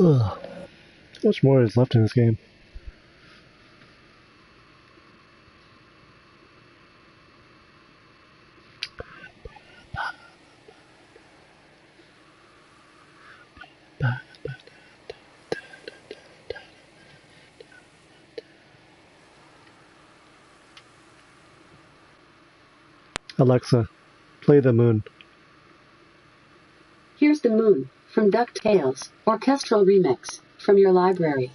Ugh. How much more is left in this game? Alexa, play The Moon. Here's The Moon from DuckTales, orchestral remix from your library.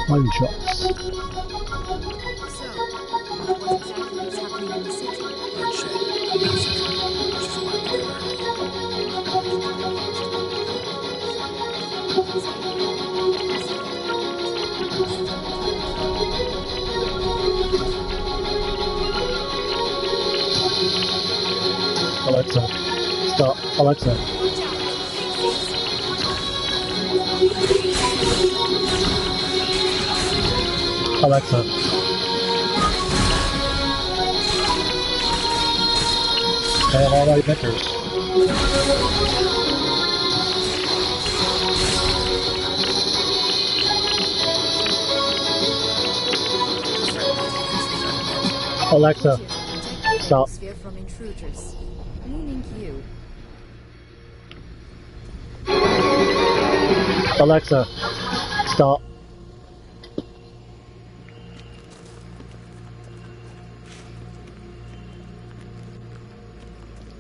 One shots. So, what exactly is happening in the city? Bloodshed, a massacre, which is why we got Alexa, stop. Alexa. Alexa. I have all my pictures. Alexa, stop. From intruders, meaning you. Alexa, stop.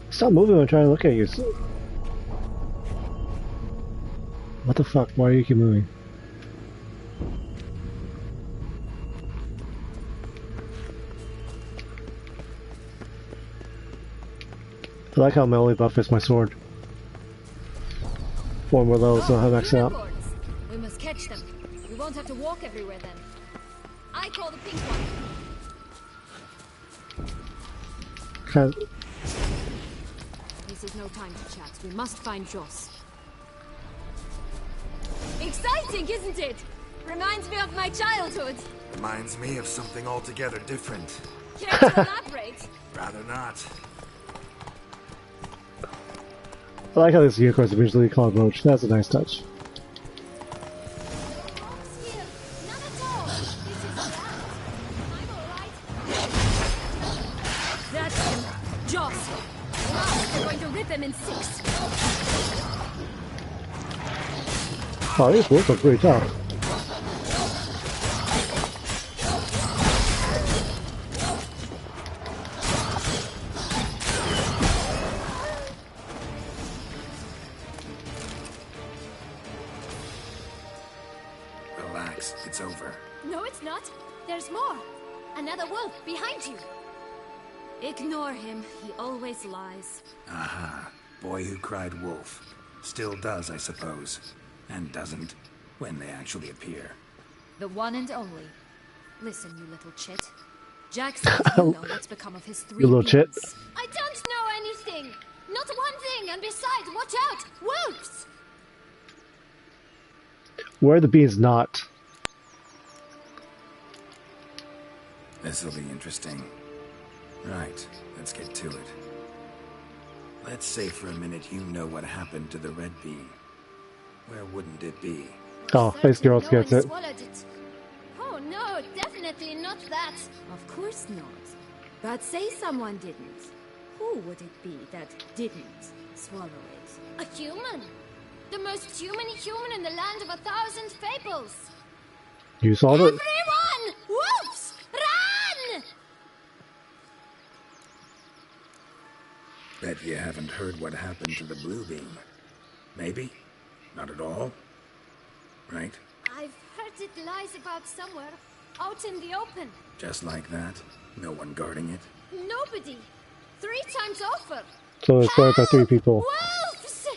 Stop moving when I'm trying to look at you. What the fuck? Why do you keep moving? I like how my only buff is my sword. 4 more levels, so I'll have maxed out. We must catch them. We won't have to walk everywhere then. I call the pink one. This is no time to chat. We must find Joss. Exciting, isn't it? Reminds me of my childhood. Reminds me of something altogether different. Care to elaborate? Rather not. I like how this unicorn is originally called Roach. That's a nice touch. That's him. Joss. Now we're going to rip him in 6. Oh, these wolves are pretty tough. Relax, it's over. No, it's not. There's more. Another wolf behind you. Ignore him. He always lies. Aha. Boy who cried wolf. Still does, I suppose. And doesn't, when they actually appear. The one and only. Listen, you little chit. Jack said you know what's become of his 3 You little chit. beans. I don't know anything. Not one thing. And besides, watch out. Wolves! Where are the beans not? This'll be interesting. Right, let's get to it. Let's say for a minute you know what happened to the red bean. Where wouldn't it be? Oh, Face Girls gets it. Oh no, definitely not that. Of course not. But say someone didn't. Who would it be that didn't swallow it? A human. The most human in the land of 1,000 fables. You saw it? Everyone! Wolves! Run! Bet you haven't heard what happened to the blue bean. Maybe? Not at all? Right? I've heard it lies about somewhere, out in the open. Just like that? No one guarding it? Nobody. 3 times over. So it's guarded by 3 people. Wolves!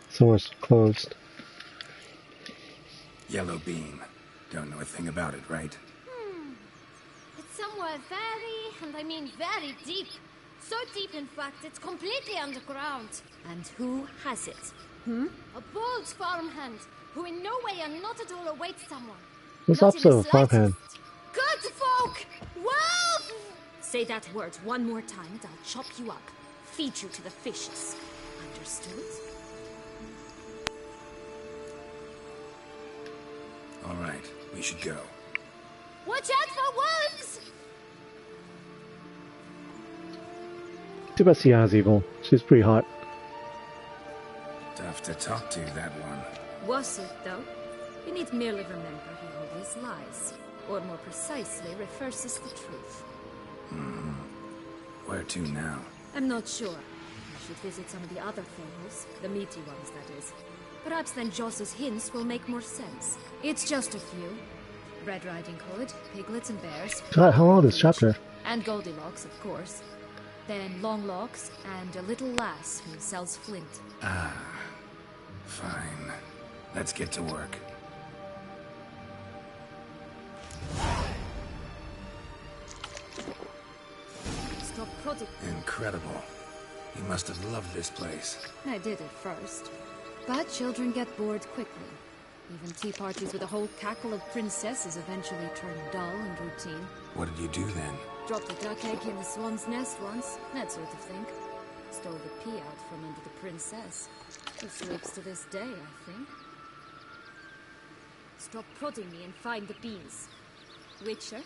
So it's closed. Yellow bean. Don't know a thing about it, right? It's somewhere very, and I mean very deep. So deep, in fact, it's completely underground. And who has it? A bold farmhand, who in no way and not at all awaits someone. What's Not in opposite the of a farmhand? slightest. Good folk! Wolves! Say that word one more time and I'll chop you up. Feed you to the fishes. Understood? All right, we should go. Watch out for wolves! Too bad Sienna's evil. She's pretty hot. Tough to talk to, that one. Was it, though? You need merely remember he always lies. Or more precisely, reverses the truth. Where to now? I'm not sure. You should visit some of the other pharaohs. The meaty ones, that is. Perhaps then Joss's hints will make more sense. It's just a few. Red Riding Hood, piglets and bears. God, how long is this chapter? And Goldilocks, of course. Then Longlocks and a little lass who sells flint. Fine. Let's get to work. Stop prodding. Incredible. You must have loved this place. I did at first. But children get bored quickly. Even tea parties with a whole cackle of princesses eventually turn dull and routine. What did you do then? Dropped a duck egg in the swan's nest once, that sort of thing. Stole the pea out from under the princess. It sleeps to this day, I think. Stop prodding me and find the beans. Witcher?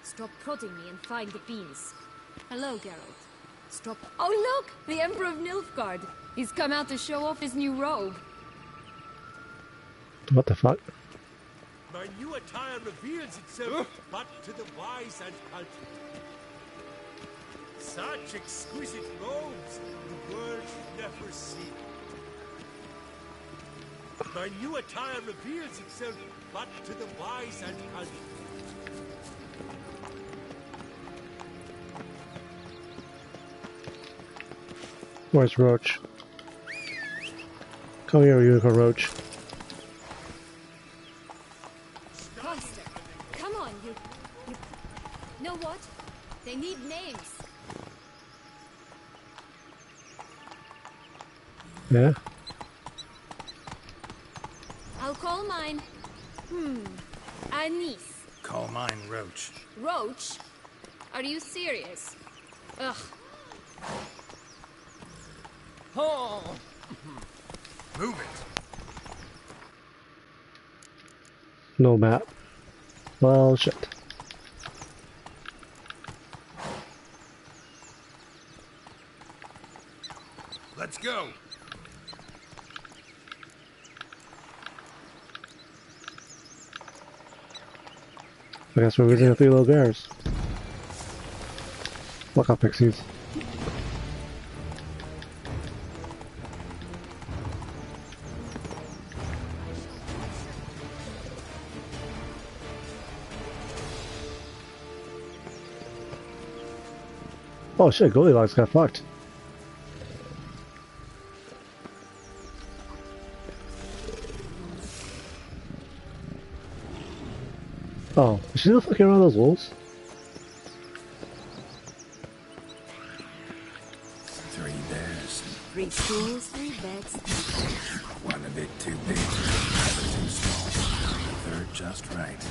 Stop prodding me and find the beans. Hello, Geralt. Stop. Oh, look! The Emperor of Nilfgaard. He's come out to show off his new robe. What the fuck? My new attire reveals itself but to the wise and cultured. Such exquisite robes the world should never see. My new attire reveals itself but to the wise and cultured. Where's Roach? Come here, Unicorn Roach. Faster. Come on, you... Know what? They need names. Yeah? I'll call mine... Anise. Call mine Roach. Roach? Are you serious? Ugh. Oh! Move it! No map. Well, shit. Let's go! I guess we're visiting the three little bears. Look out, pixies. Oh shit, Goldilocks got fucked. Oh, is she still fucking around those wolves? Three bears. 3 stools, 3 beds. One a bit too big, another too small. The third just right.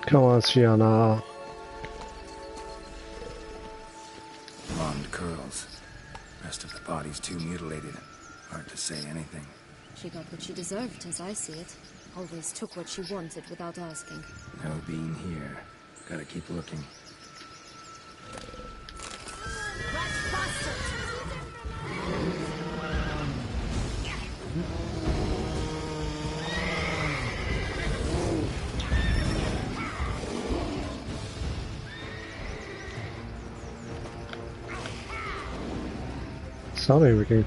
Come on, Shiana. Blonde curls. Rest of the body's too mutilated. Hard to say anything. She got what she deserved, as I see it. Always took what she wanted without asking. No bean here. Gotta keep looking. Sound everything.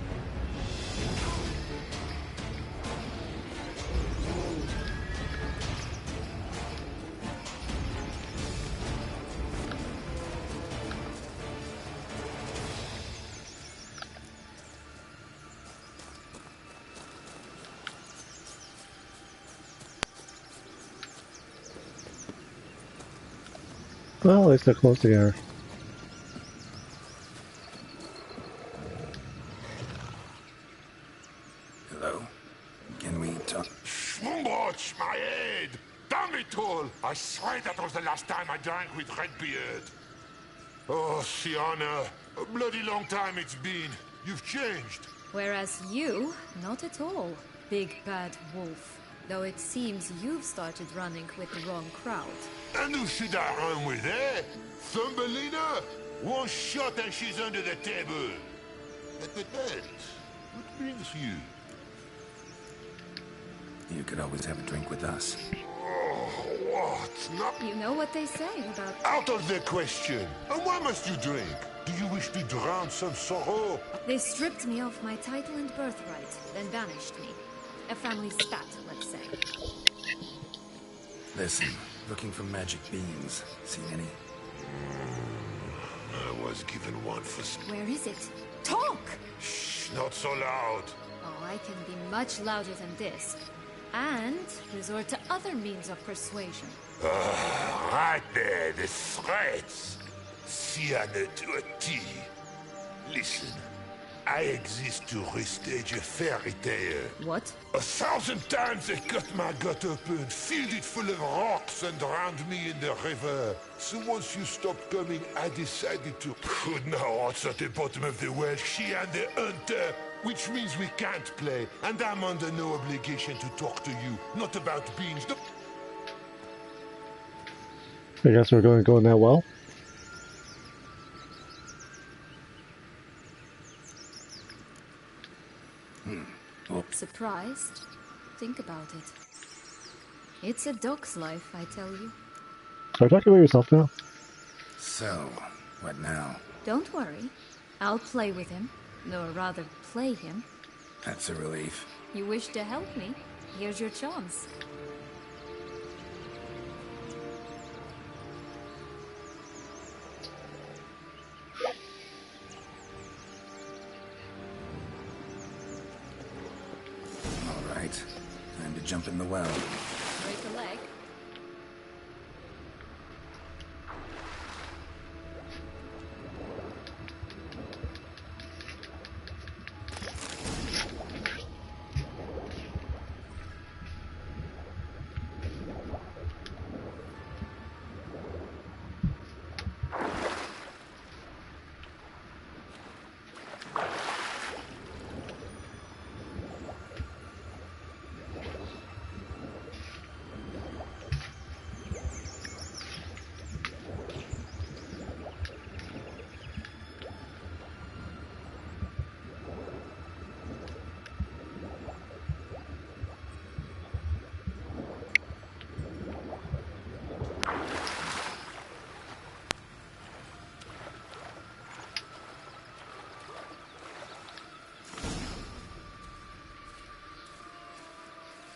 Well, at least they're close together. Hello? talk. Schwumbotsch, my head! Damn it all! I swear that was the last time I drank with Redbeard. Oh, Sienna, a bloody long time it's been. You've changed. Whereas you, not at all, big bad wolf. Though it seems you've started running with the wrong crowd. And who should I run with, eh? Thumbelina? One shot and she's under the table. But what brings you? You could always have a drink with us. Oh, what? Not You know what they say about... out of the question. And why must you drink? Do you wish to drown some sorrow? They stripped me of my title and birthright, then banished me. A family spat, let's say. Listen, looking for magic beans. Seen any? I was given one for... Where is it? Talk! Shh, not so loud. Oh, I can be much louder than this. And resort to other means of persuasion. Right there, the threats. Sienna to a T. Listen, I exist to restage a fairy tale. What? 1,000 times they cut my gut open, filled it full of rocks and drowned me in the river. So once you stopped coming, I decided to put now what's at the bottom of the well, she and the hunter. Which means we can't play, and I'm under no obligation to talk to you. Not about beans. I guess we're going that well. Surprised? Think about it. It's a dog's life, I tell you. Are you talking about yourself now? So, what now? Don't worry. I'll play with him. Or rather, play him. That's a relief. You wish to help me? Here's your chance. All right. Time to jump in the well. Break a leg.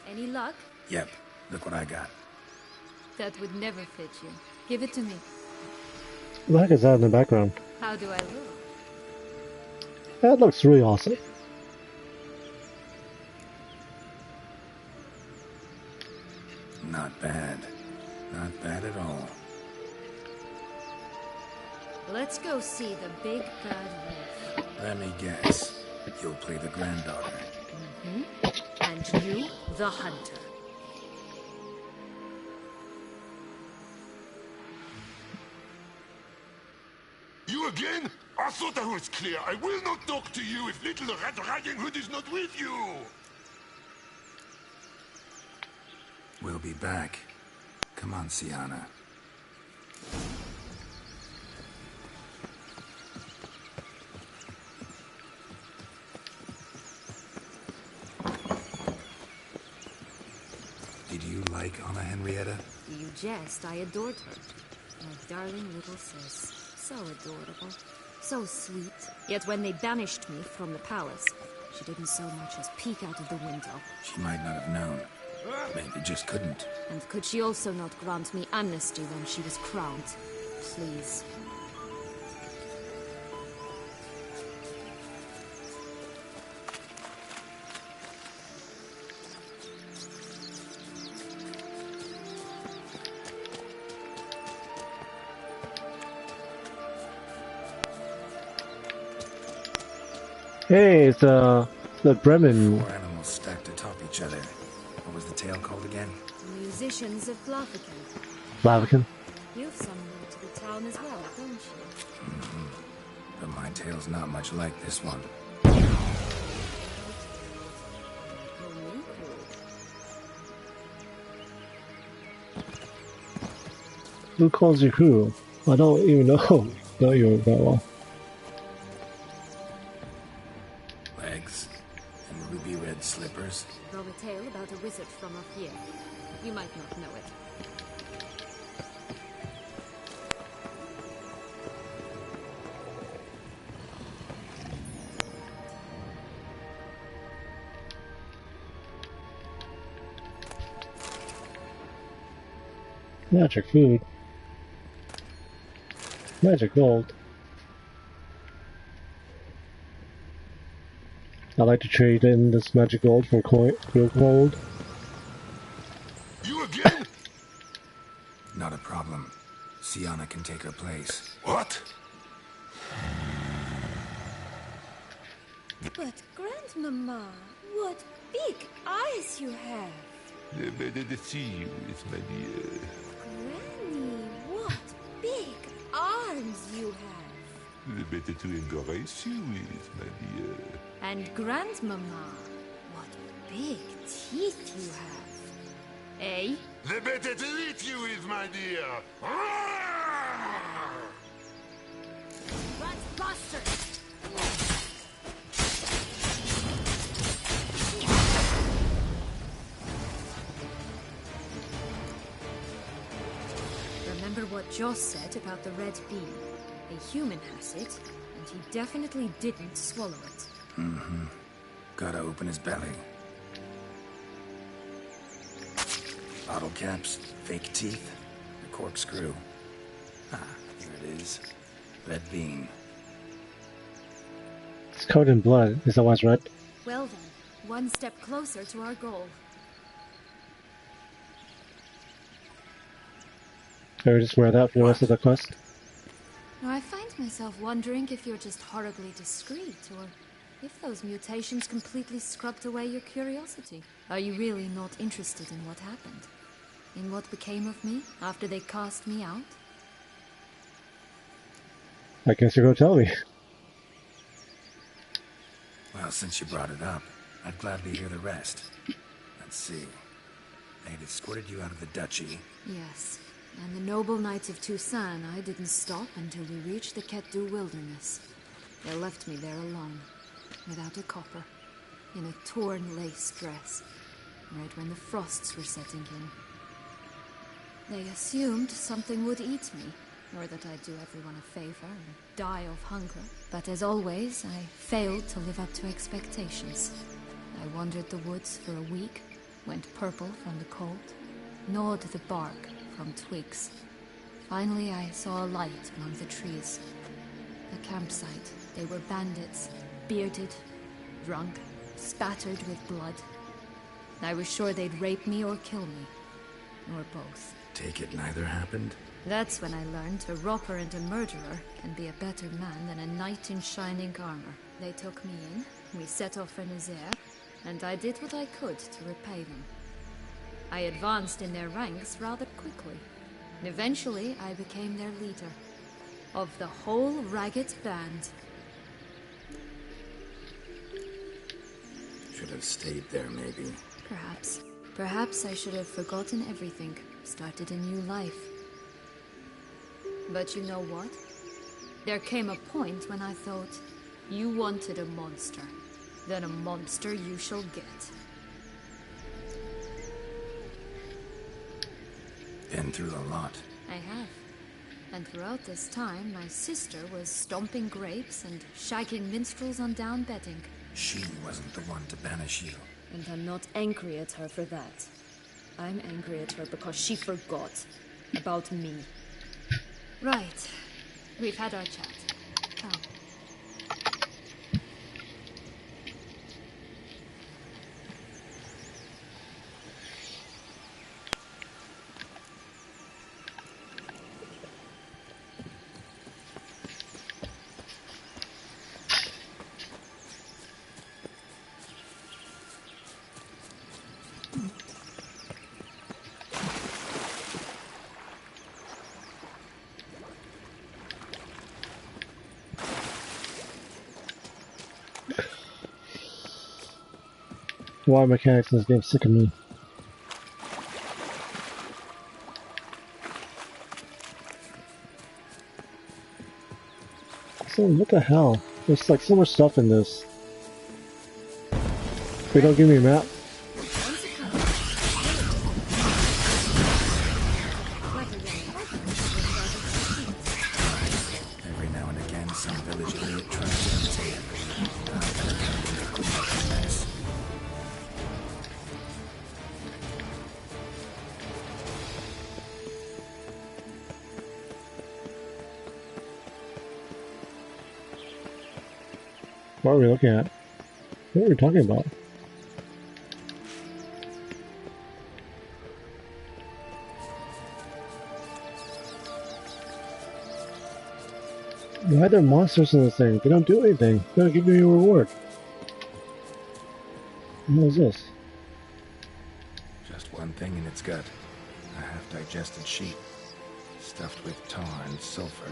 Any luck? Yep. Look what I got. That would never fit you. Give it to me. What the heck is that in the background? How do I look? That looks really awesome. Not bad. Not bad at all. Let's go see the big bad wolf. Let me guess. You'll play the granddaughter. And you, the hunter. You again? I thought I was clear. I will not talk to you if little Red Riding Hood is not with you. We'll be back. Come on, Sienna. Did you like Anna Henrietta? You jest, I adored her. My darling little sis. So adorable. So sweet. Yet when they banished me from the palace, she didn't so much as peek out of the window. She might not have known. Maybe just couldn't. And could she also not grant me amnesty when she was crowned? Please. Hey, it's the Bremen. 4 animals stacked atop each other. was the tale called again? Musicians of Blaviken. Blaviken? You've some route to the town as well, don't you? But my tale's not much like this one. Who calls you who? I don't even know you that well. Legs and ruby red slippers. Though a tale about a wizard from up here. You might not know it. Magic food. Magic gold. I like to trade in this magic gold for real gold. You again? Not a problem. Sienna can take her place. What? But, Grandmama, what big eyes you have! Better to see you, it's my dear. Granny, what big arms you have! The better to embrace you is, my dear. And Grandmama, what big teeth you have! Eh? The better to eat you is, my dear. Rat bastard! Remember what Joss said about the red bean? A human has it, and he definitely didn't swallow it. Mm-hmm. Gotta open his belly. Bottle caps, fake teeth, a corkscrew. Ah, here it is. Red bean. It's covered in blood. Is that why it's red? Well then, one step closer to our goal. Can we just wear that for the rest of the quest? Now I find myself wondering if you're just horribly discreet, or if those mutations completely scrubbed away your curiosity. Are you really not interested in what happened? In what became of me after they cast me out? I guess you're gonna tell me. Well, since you brought it up, I'd gladly hear the rest. Let's see. They'd escorted you out of the duchy. Yes. And the noble knights of Toussaint, I didn't stop until we reached the Ketdu wilderness. They left me there alone, without a copper, in a torn lace dress, right when the frosts were setting in. They assumed something would eat me, or that I'd do everyone a favor and die of hunger. But as always, I failed to live up to expectations. I wandered the woods for a week, went purple from the cold, gnawed the bark from twigs. Finally, I saw a light among the trees. A campsite. They were bandits, bearded, drunk, spattered with blood. I was sure they'd rape me or kill me. Or both. Take it neither happened? That's when I learned a robber and a murderer can be a better man than a knight in shining armor. They took me in, we set off for Nazaire, and I did what I could to repay them. I advanced in their ranks rather quickly. And eventually, I became their leader. Of the whole ragged band. Should have stayed there, maybe. Perhaps. Perhaps I should have forgotten everything, started a new life. But you know what? There came a point when I thought, you wanted a monster. Then a monster you shall get. Been through a lot. I have. And throughout this time, my sister was stomping grapes and shagging minstrels on down bedding. She wasn't the one to banish you. And I'm not angry at her for that. I'm angry at her because she forgot about me. Right. We've had our chat. Come. Why mechanics in this game sick of me. So what the hell? There's like so much stuff in this. They don't give me a map. Every now and again, some village idiot tries to imitate it. Mess. What are we looking at? What are we talking about? Why are there monsters in this thing? They don't do anything. They don't give me a reward. What is this? Just one thing in its gut. A half-digested sheep. Stuffed with tar and sulfur.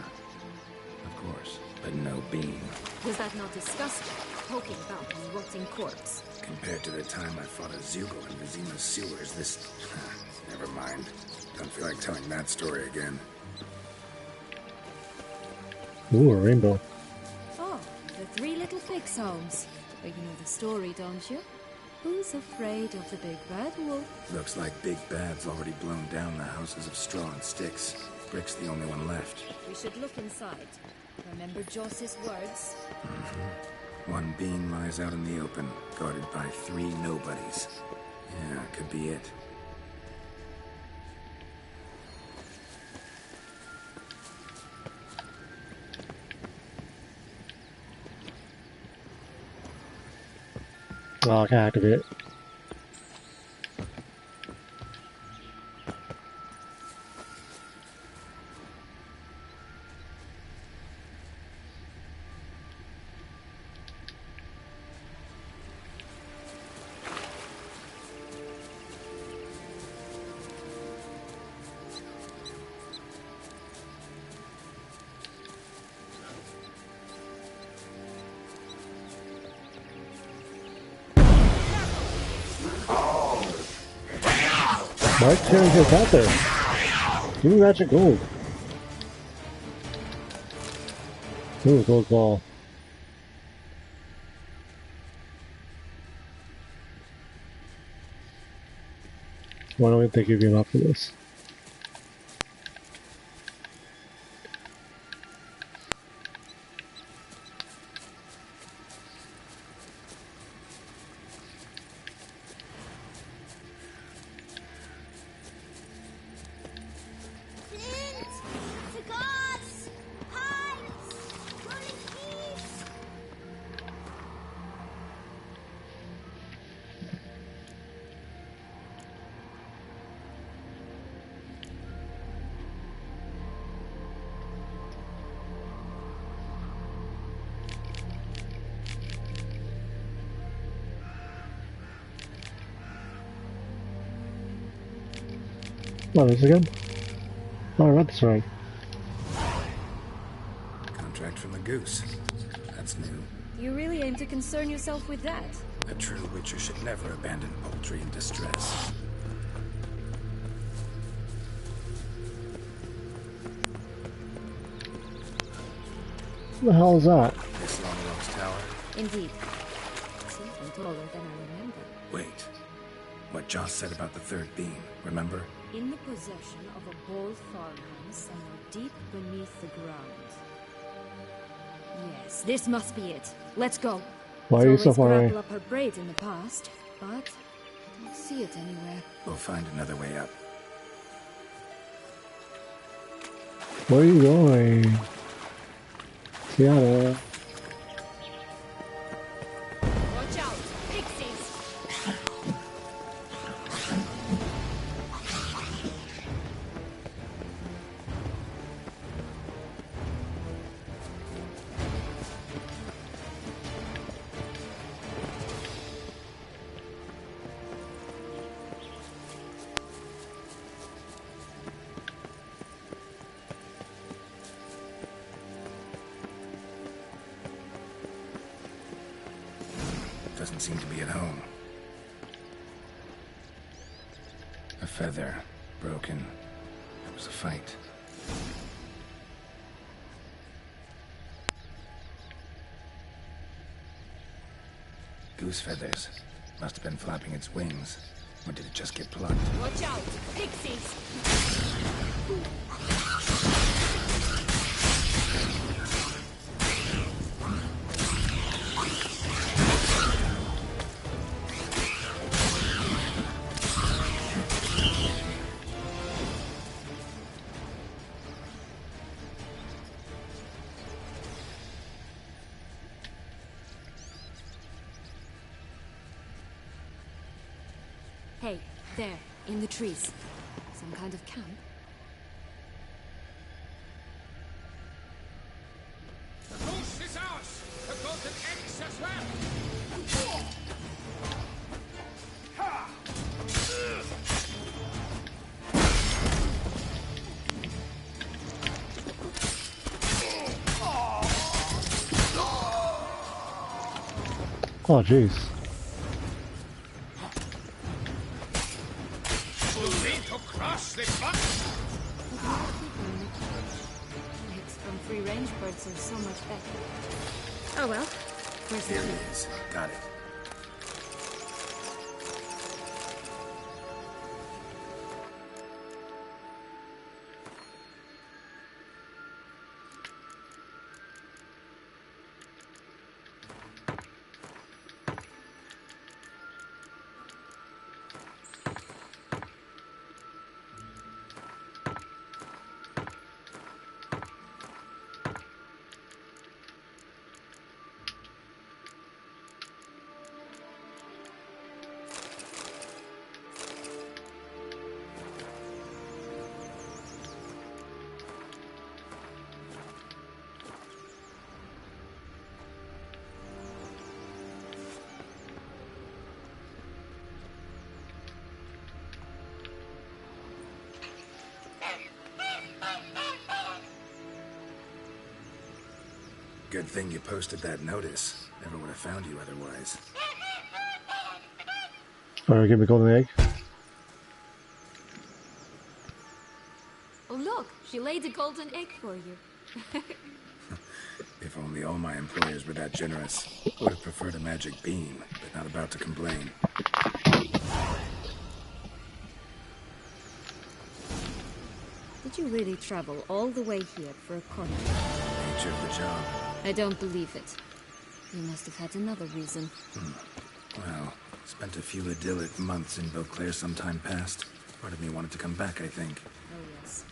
Of course, but no bean. Was that not disgusting? Poking about a rotting corpse. Compared to the time I fought a Zugel in Vizimo's sewers, this... Never mind. Don't feel like telling that story again. Ooh, a rainbow. Oh, the three little pigs' homes. But you know the story, don't you? Who's afraid of the big bad wolf? Looks like Big Bad's already blown down the houses of straw and sticks. Brick's the only one left. We should look inside. Remember Joss's words? One being lies out in the open, guarded by 3 nobodies. Yeah, could be it. Oh, I can activate it. Why is Terran just out there? Give me magic gold. Ooh, gold ball. Why don't they give you enough for this? What, this again? Oh, I read this right. Contract from a goose. That's new. You really aim to concern yourself with that? A true witcher should never abandon poultry in distress. What the hell is that? This Long Rock's tower? Indeed. It's even taller than I remember. Wait. What Joss said about the third beam, remember? In the possession of a bold farmhand somewhere deep beneath the ground. Yes, this must be it. Let's go. Why are you so far away? Up her braid in the past, but I don't see it anywhere. We'll find another way up. Where are you going? Seattle. Watch out! Pixies! Doesn't seem to be at home. A feather. Broken. It was a fight. Goose feathers. Must have been flapping its wings. Or did it just get plucked? Watch out! Pixies! Hey, there, in the trees. Some kind of camp? The goose is ours! The golden eggs as well! Ha! Oh, jeez. Cross the buck! Eggs from free-range birds are so much better. Oh well. Where's the There key? it is. Got it. Good thing you posted that notice. Never would have found you otherwise. Alright, give me a golden egg. Oh look, she laid a golden egg for you. If only all my employers were that generous. Would have preferred a magic bean, but not about to complain. Did you really travel all the way here for a contract? Nature of the job. I don't believe it. You must have had another reason. Well, spent a few idyllic months in Beauclair some time past. Part of me wanted to come back, I think. Oh yes.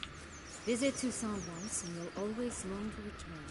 Visit Toussaint once and you'll always long to return.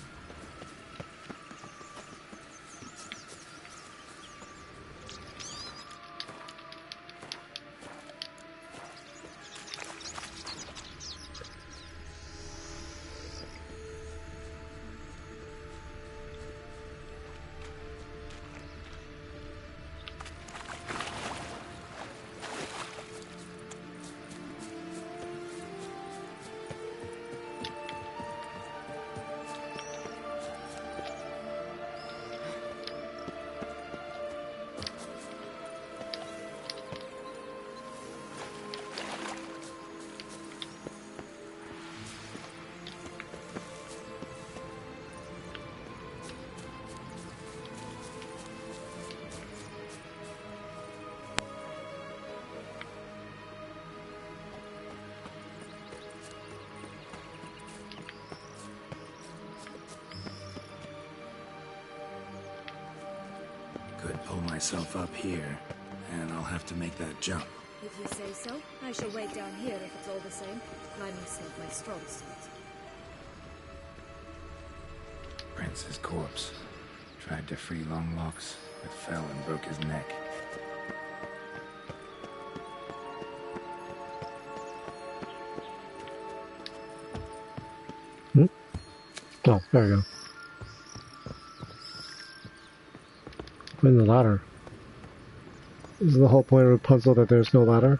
Could pull myself up here, and I'll have to make that jump. If you say so, I shall wait down here if it's all the same. Climbing's not my strong suit. Prince's corpse. Tried to free Longlocks, but fell and broke his neck. Oh, there we go. Find the ladder. Is the whole point of the puzzle that there's no ladder?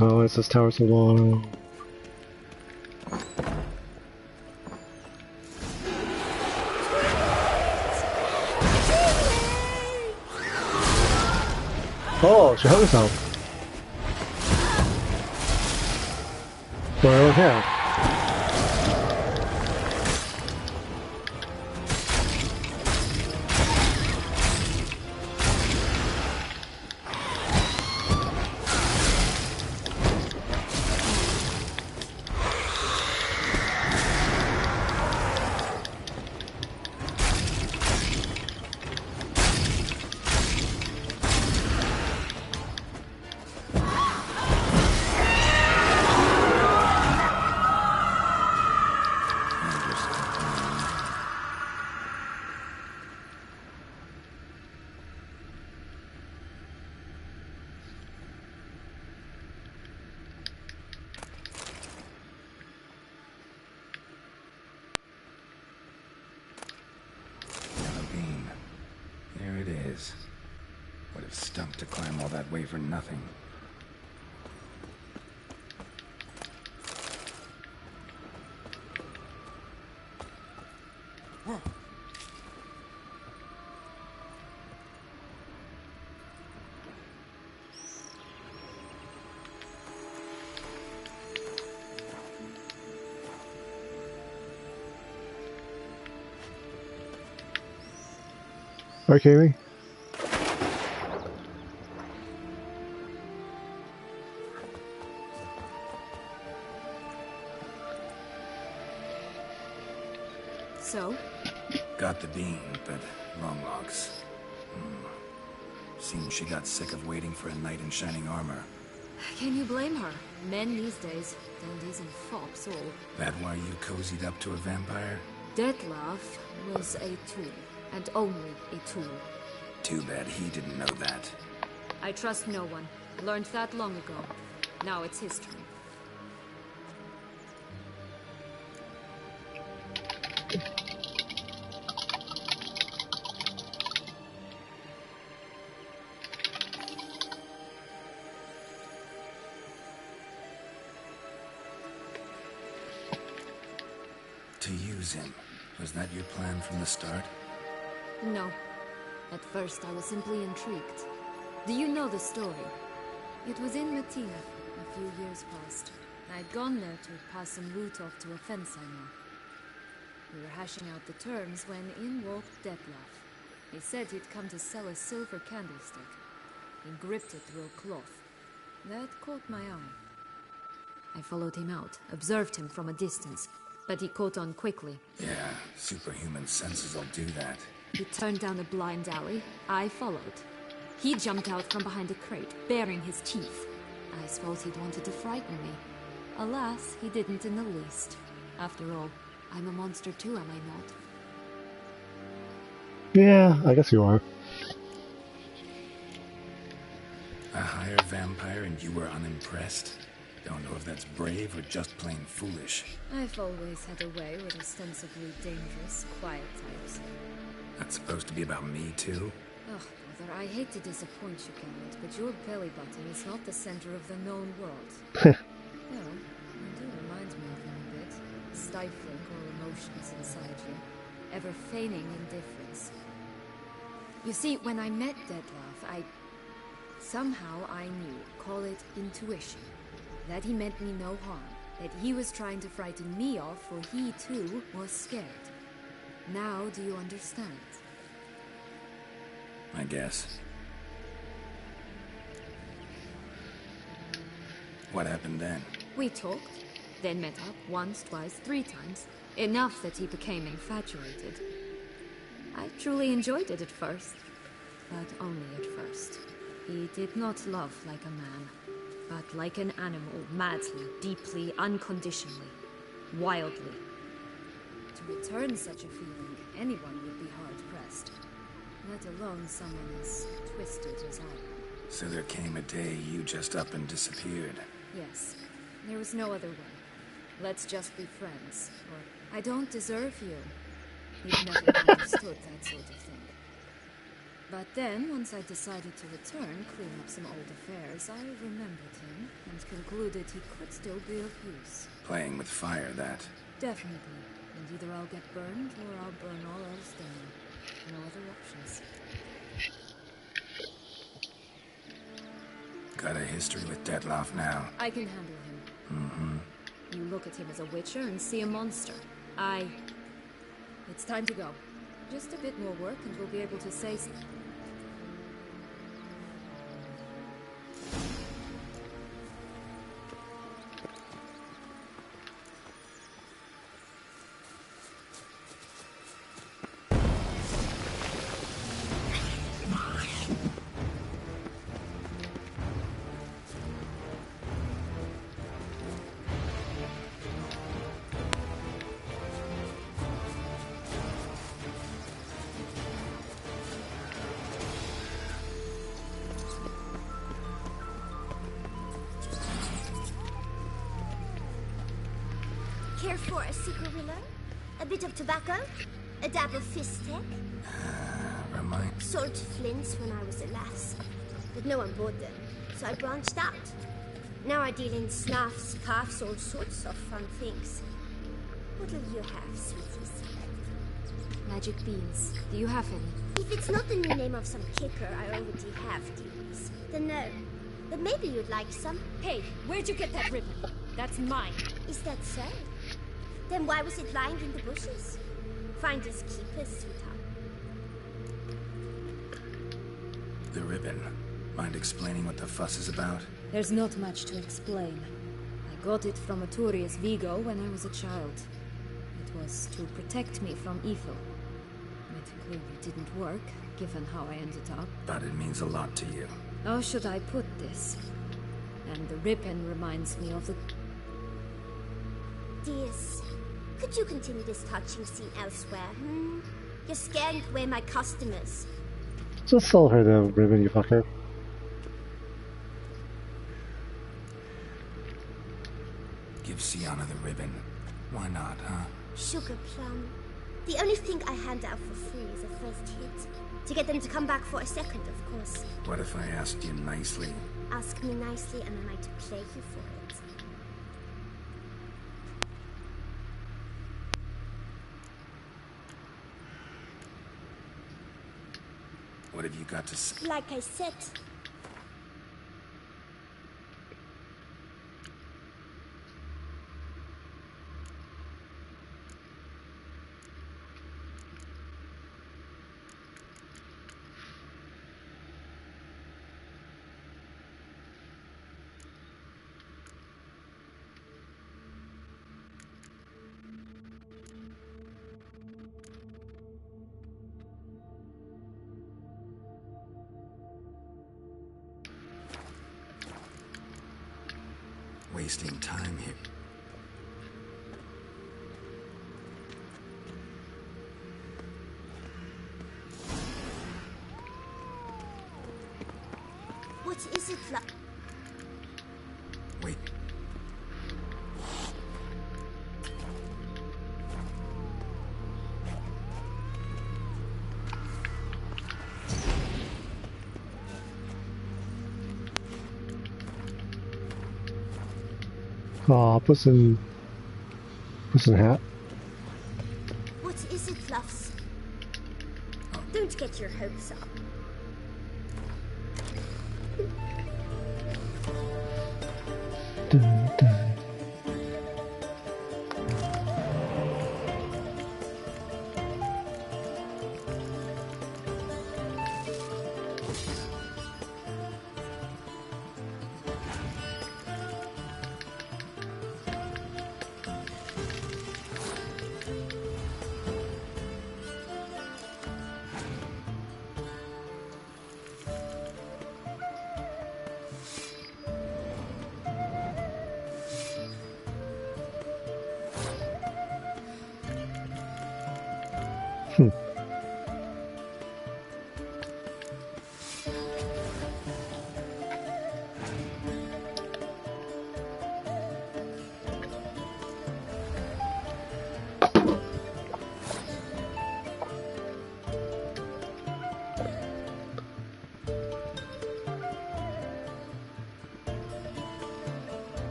Oh, it says Towers of Water. Oh, she hurt herself. Well, yeah. Would have stunk to climb all that way for nothing. Okay, me. So? Got the bean, but wrong locks. Seems she got sick of waiting for a knight in shining armor. Can you blame her? Men these days don't even fops all. That why you cozied up to a vampire? Detlef was a tool, and only a tool. Too bad he didn't know that. I trust no one. Learned that long ago. Now it's history. To use him. Was that your plan from the start? No. At first I was simply intrigued. Do you know the story? It was in Matina, a few years past. I'd gone there to pass some loot off to a fence I know. We were hashing out the terms when in walked Detlef. He said he'd come to sell a silver candlestick. He gripped it through a cloth. That caught my eye. I followed him out, observed him from a distance, but he caught on quickly. Yeah, superhuman senses will do that. He turned down a blind alley. I followed. He jumped out from behind a crate, baring his teeth. I suppose he'd wanted to frighten me. Alas, he didn't in the least. After all, I'm a monster too, am I not? Yeah, I guess you are. A hired vampire and you were unimpressed? Don't know if that's brave or just plain foolish. I've always had a way with ostensibly dangerous, quiet types. That's supposed to be about me, too? Ugh, brother, I hate to disappoint you, Kenneth, but your belly button is not the center of the known world. No, you do remind me of him a bit. Stifling all emotions inside you. Ever feigning indifference. You see, when I met Detlef, somehow I knew, call it intuition, that he meant me no harm. That he was trying to frighten me off, for he, too, was scared. Now, do you understand? I guess. What happened then? We talked, then met up once, twice, 3 times. Enough that he became infatuated. I truly enjoyed it at first, but only at first. He did not love like a man, but like an animal, madly, deeply, unconditionally, wildly. To return such a feeling, anyone would be hard-pressed, let alone someone as twisted as I am. So there came a day you just up and disappeared. Yes, there was no other way. Let's just be friends, or I don't deserve you. You've never understood that sort of thing. But then, once I decided to return, clean up some old affairs, I remembered him and concluded he could still be of use. Playing with fire, that. Definitely. And either I'll get burned or I'll burn all else down. No other options. Got a history with Detloff now. I can handle him. Mm-hmm. You look at him as a witcher and see a monster. It's time to go. Just a bit more work and we'll be able to say something. Care for a cigarillo? A bit of tobacco? A dab of fistek? Remind. Sold flints when I was a lass, but no one bought them, so I branched out. Now I deal in snuffs, cuffs, all sorts of fun things. What'll you have, sweeties? Magic beans. Do you have any? If it's not the new name of some kicker I already have, dearies, then no. But maybe you'd like some. Hey, where'd you get that ribbon? That's mine. Is that so? Then why was it lying in the bushes? Finders keepers, sweetheart. The ribbon. Mind explaining what the fuss is about? There's not much to explain. I got it from Arturius Vigo when I was a child. It was to protect me from evil. It clearly didn't work, given how I ended up. But it means a lot to you. How should I put this? And the ribbon reminds me of the... Dears, could you continue this touching scene elsewhere, You're scaring away my customers. Just sell her the ribbon, you fucker. Give Sienna the ribbon. Why not, huh? Sugar plum. The only thing I hand out for free is a first hit. To get them to come back for a second, of course. What if I asked you nicely? Ask me nicely and I might play you for it. What have you got to say? Like I said, Wasting time here. what is it like? Wait. Aw, Puss in Hat. What is it, loves? Don't get your hopes up. Dun, dun.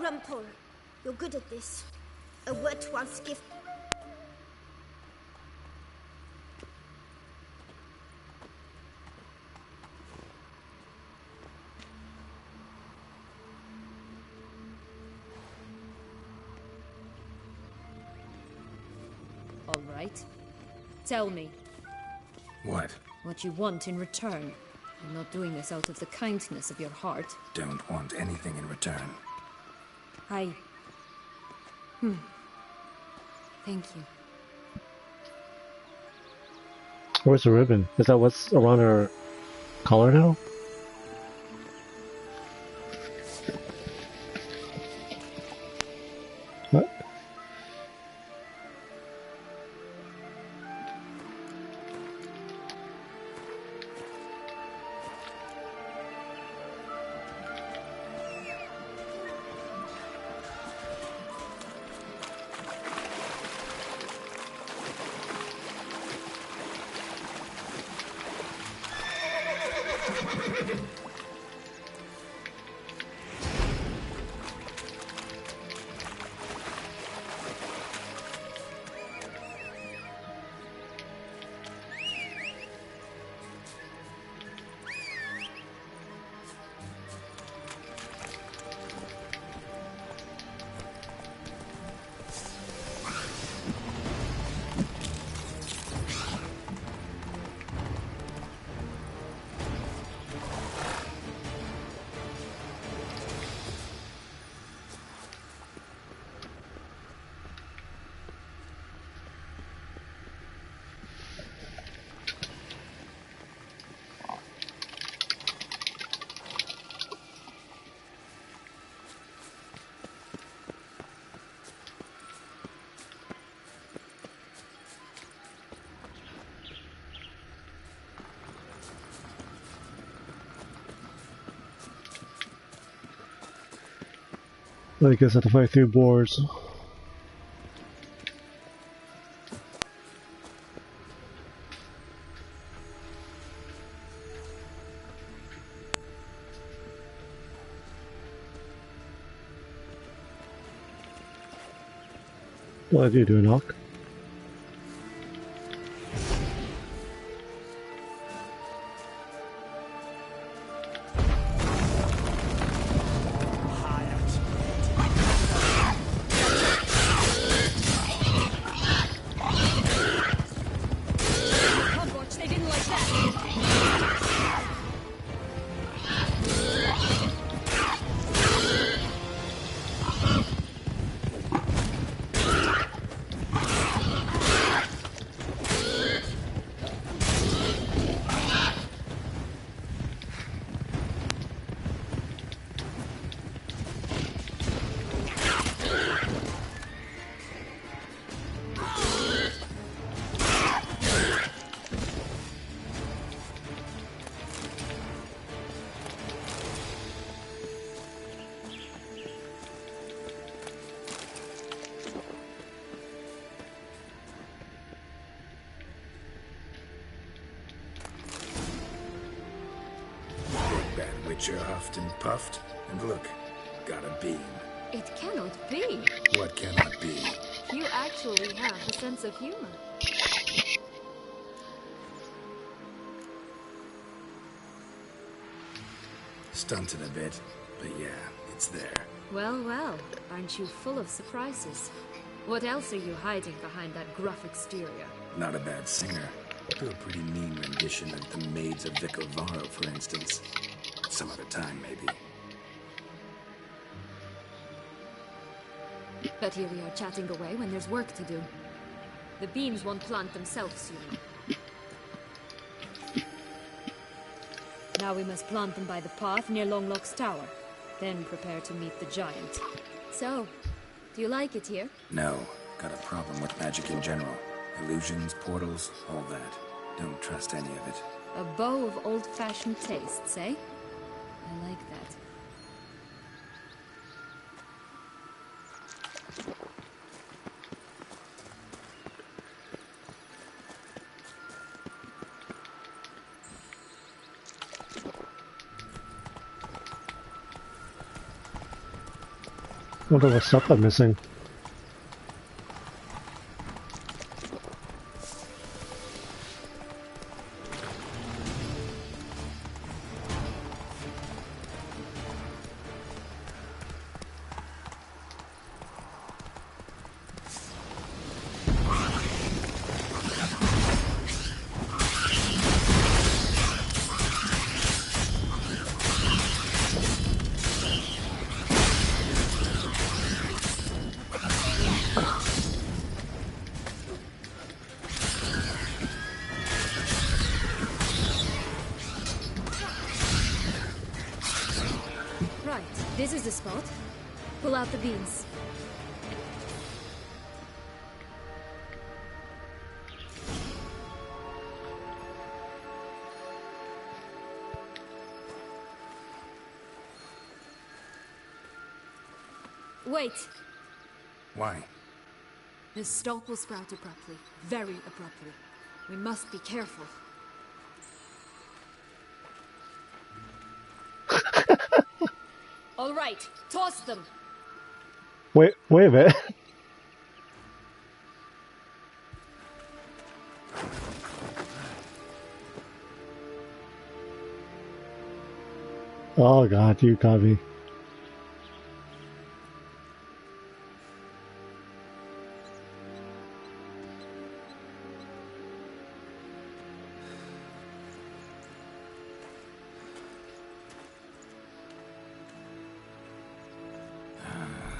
Rumpole, you're good at this. A word once gift. All right. Tell me. What? What you want in return. You're not doing this out of the kindness of your heart. Don't want anything in return. Thank you. Where's the ribbon? Is that what's around her collar now? What? I guess I have to fight through boars. What do I do a knock? Future huffed and puffed, and look, got a beam. It cannot be. What cannot be? You actually have a sense of humor. Stunted a bit, but yeah, it's there. Well, well, aren't you full of surprises? What else are you hiding behind that gruff exterior? Not a bad singer. Do a pretty mean rendition of The Maids of Vicovaro, for instance. Some other time, maybe. But here we are chatting away when there's work to do. The beams won't plant themselves, you know. Now we must plant them by the path near Longlock's tower. Then prepare to meet the giant. So, do you like it here? No. Got a problem with magic in general. Illusions, portals, all that. Don't trust any of it. A bow of old-fashioned tastes, eh? I like that. Wonder what stuff I'm missing. This is the spot. Pull out the beams. Wait. Why? The stalk will sprout abruptly. Very abruptly. We must be careful. All right, toss them. Wait a bit. Oh god, you got me.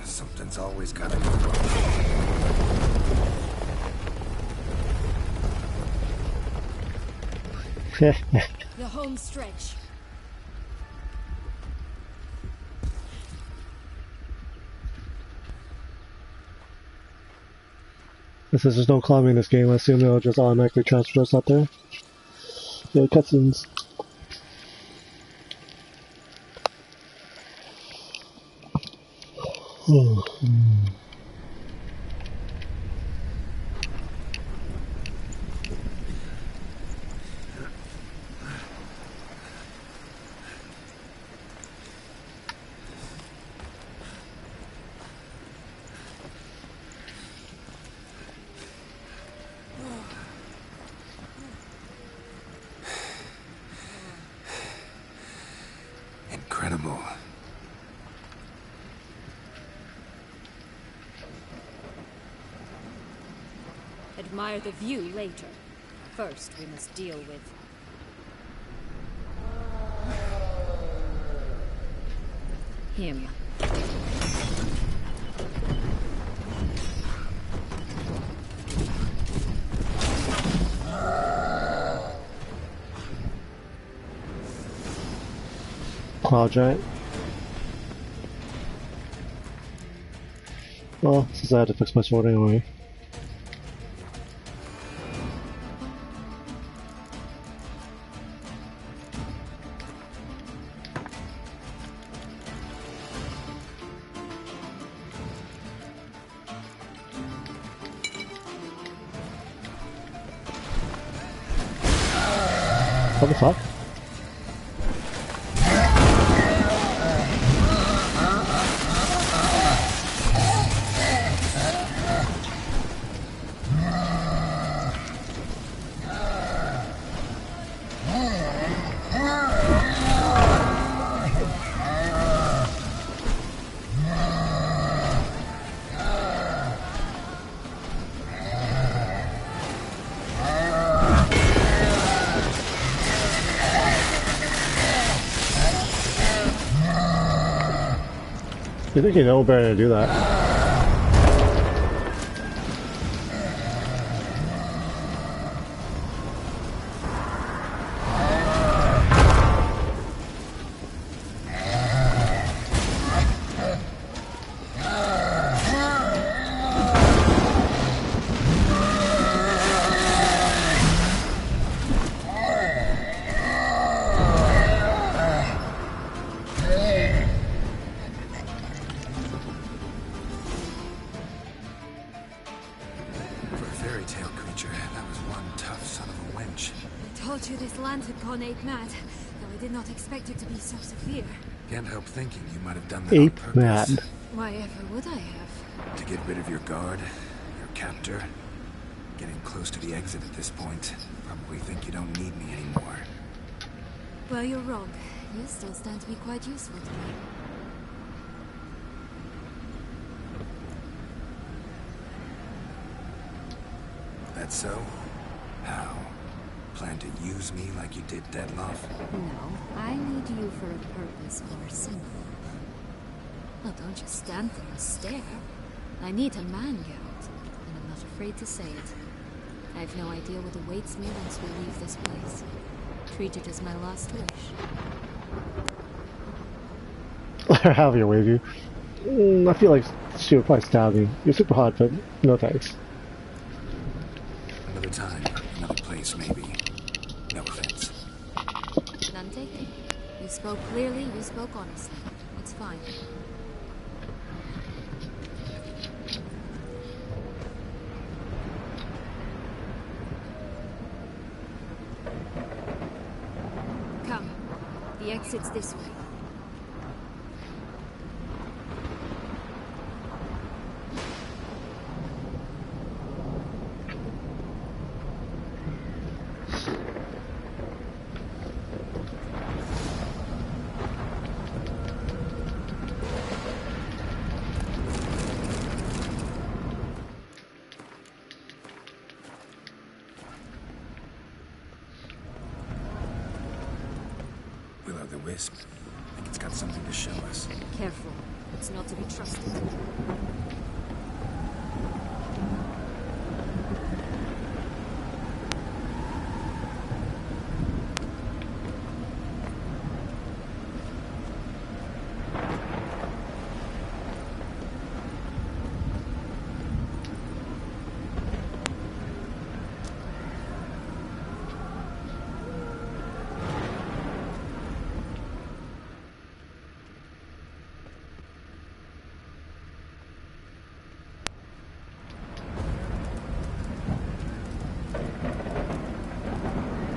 Something's always gotta go wrong. The home stretch. Since there's no climbing in this game, I assume it'll just automatically transfer us up there. Yeah, cutscenes. Incredible. Admire the view later. First, we must deal with... him. Cloud giant. Well, since I had to fix my sword anyway. What the fuck? You think you know better to do that? Can't help thinking you might have done that on Ape purpose. mad. Why ever would I have? To get rid of your guard, your captor. Getting close to the exit at this point. Probably think you don't need me anymore. Well, you're wrong. You still stand to be quite useful to me. That so? How? Plan to use me like you did Deadloff? No, I need you for a purpose more simple. Well, don't just stand there and stare. I need a man, Geralt, and I'm not afraid to say it. I have no idea what awaits me once we leave this place. Treat it as my last wish. Let her have your wavy. I feel like she would probably stab me. You're super hot, but no thanks. Another time, another place, maybe. No offense. None taken. You spoke clearly, you spoke honestly. It's fine. Come. The exit's this way. Wisp. I think it's got something to show us. Careful. It's not to be trusted.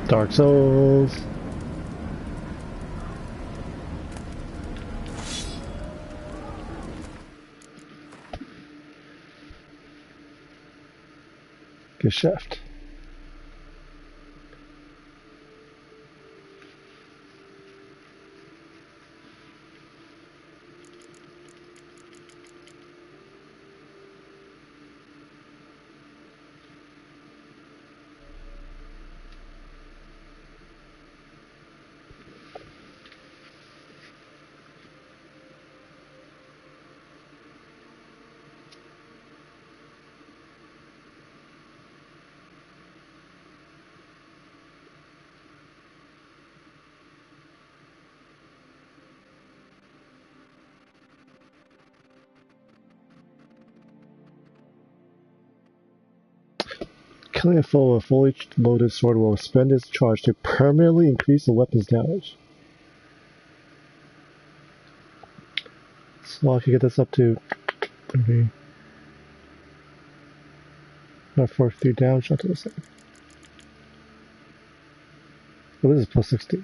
Dark Souls. Geschäft. Killing a foe with a fully loaded sword will spend its charge to permanently increase the weapon's damage. So I can get this up to maybe not 43 damage, not to the same. Oh, this is plus 60.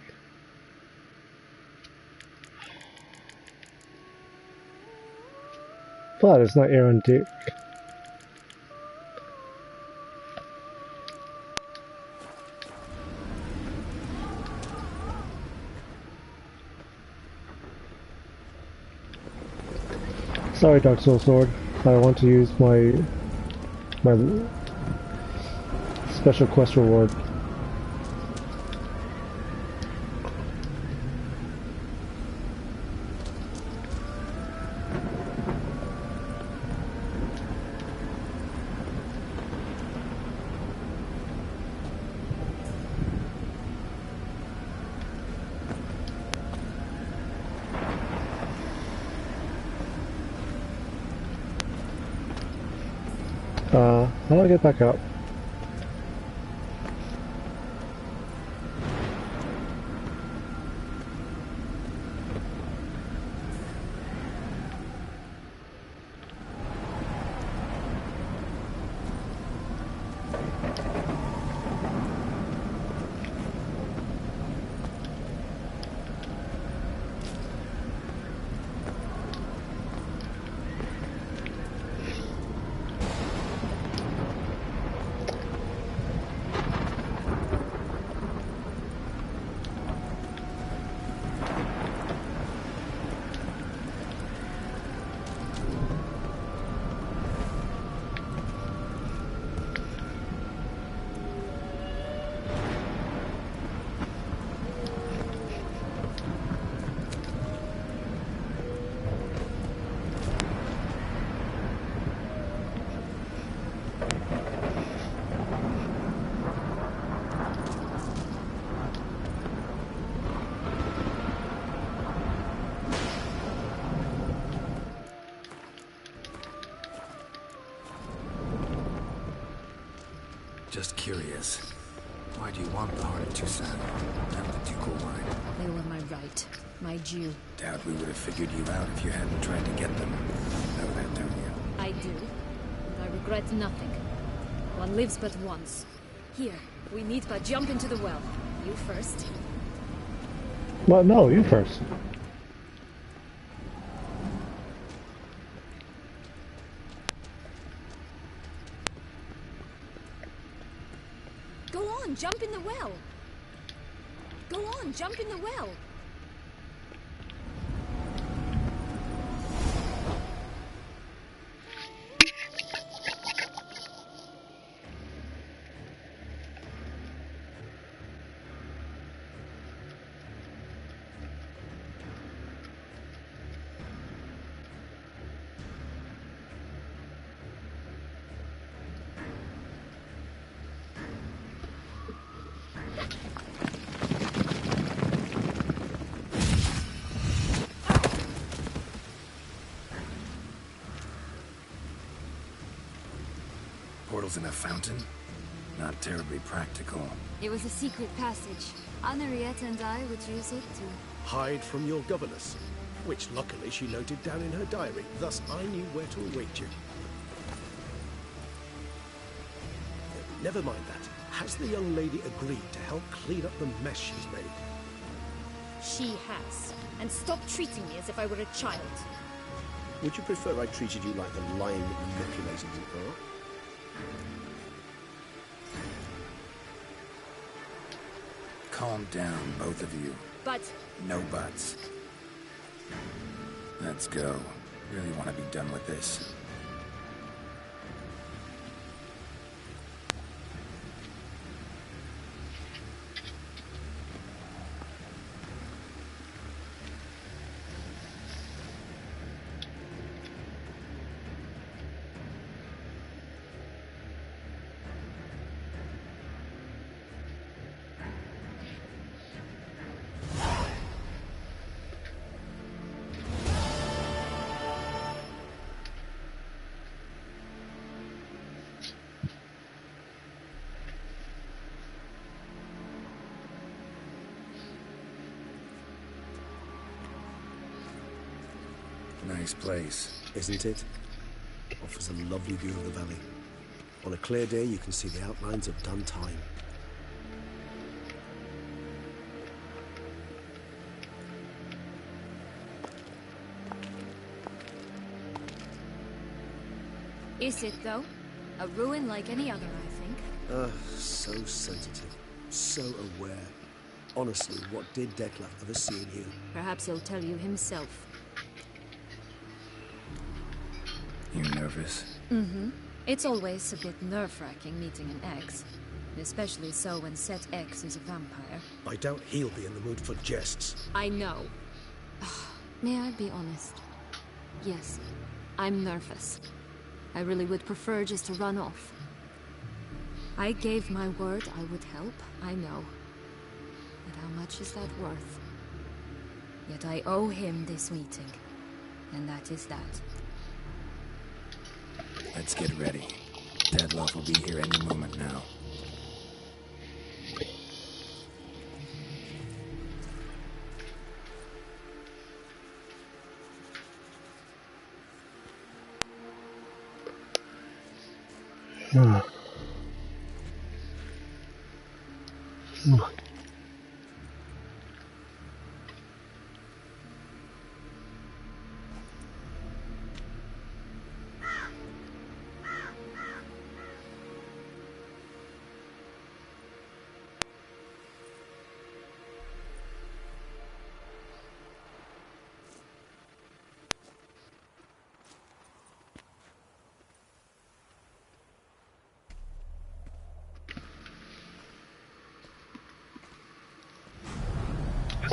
But it's not Aaron Dick. Sorry, Dark Soul Sword. I want to use my special quest reward. How do I get back up? Just curious. Why do you want the heart of Tucson? That was a too cool line. They were my right. My due. Doubt we would have figured you out if you hadn't tried to get them. Know that, don't you? I do. And I regret nothing. One lives but once. Here, we need but jump into the well. You first. Well, no, you first. Go on, jump in the well. Go on, jump in the well. Portals in a fountain? Not terribly practical. It was a secret passage. Henriette and I would use it to... hide from your governess, which luckily she noted down in her diary, thus I knew where to await you. Never mind that. Has the young lady agreed to help clean up the mess she's made? She has. And stop treating me as if I were a child. Would you prefer I treated you like the lying manipulators you are? Calm down, both of you. But... No buts. Let's go. Really want to be done with this. Nice place. Isn't it? Offers a lovely view of the valley. On a clear day, you can see the outlines of done time. Is it, though? A ruin like any other, I think. So sensitive. So aware. Honestly, what did Detlef ever see in you? Perhaps he'll tell you himself. You nervous? Mm-hmm. It's always a bit nerve-wracking meeting an ex. Especially so when said ex is a vampire. I doubt he'll be in the mood for jests. I know. May I be honest? Yes, I'm nervous. I really would prefer just to run off. I gave my word I would help, I know. But how much is that worth? Yet I owe him this meeting. And that is that. Let's get ready. Deadloaf will be here any moment now.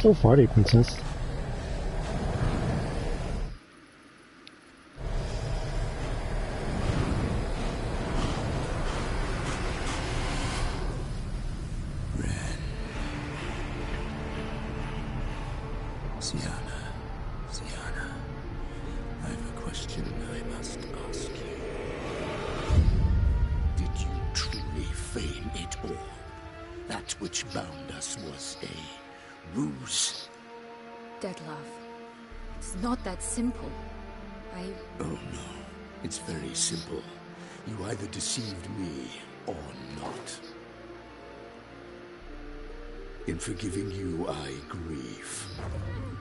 So farty, princess. Sienna, I have a question I must ask you. Did you truly feign it all? That which bound us was a ruse? Deadlove, it's not that simple. Oh no, it's very simple. You either deceived me or not. In forgiving you, I grieve.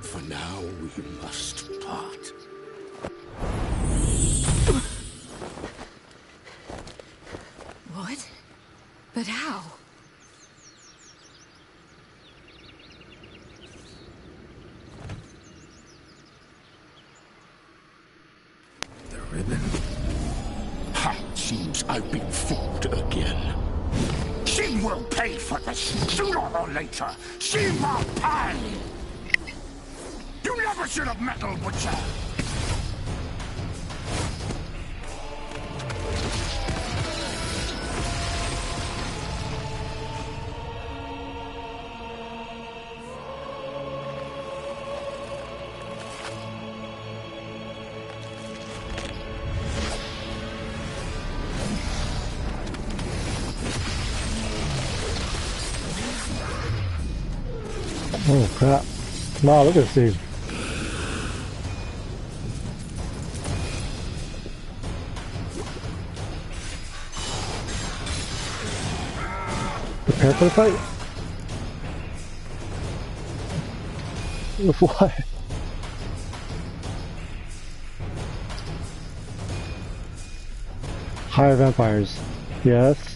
For now, we must part. What? But how? The ribbon? Ha! Seems I've been fooled again. She will pay for this, sooner or later. She will pay! You never should have meddled with her! Oh crap. Wow, look at this dude. Prepare for the fight? With what? Higher vampires. Yes.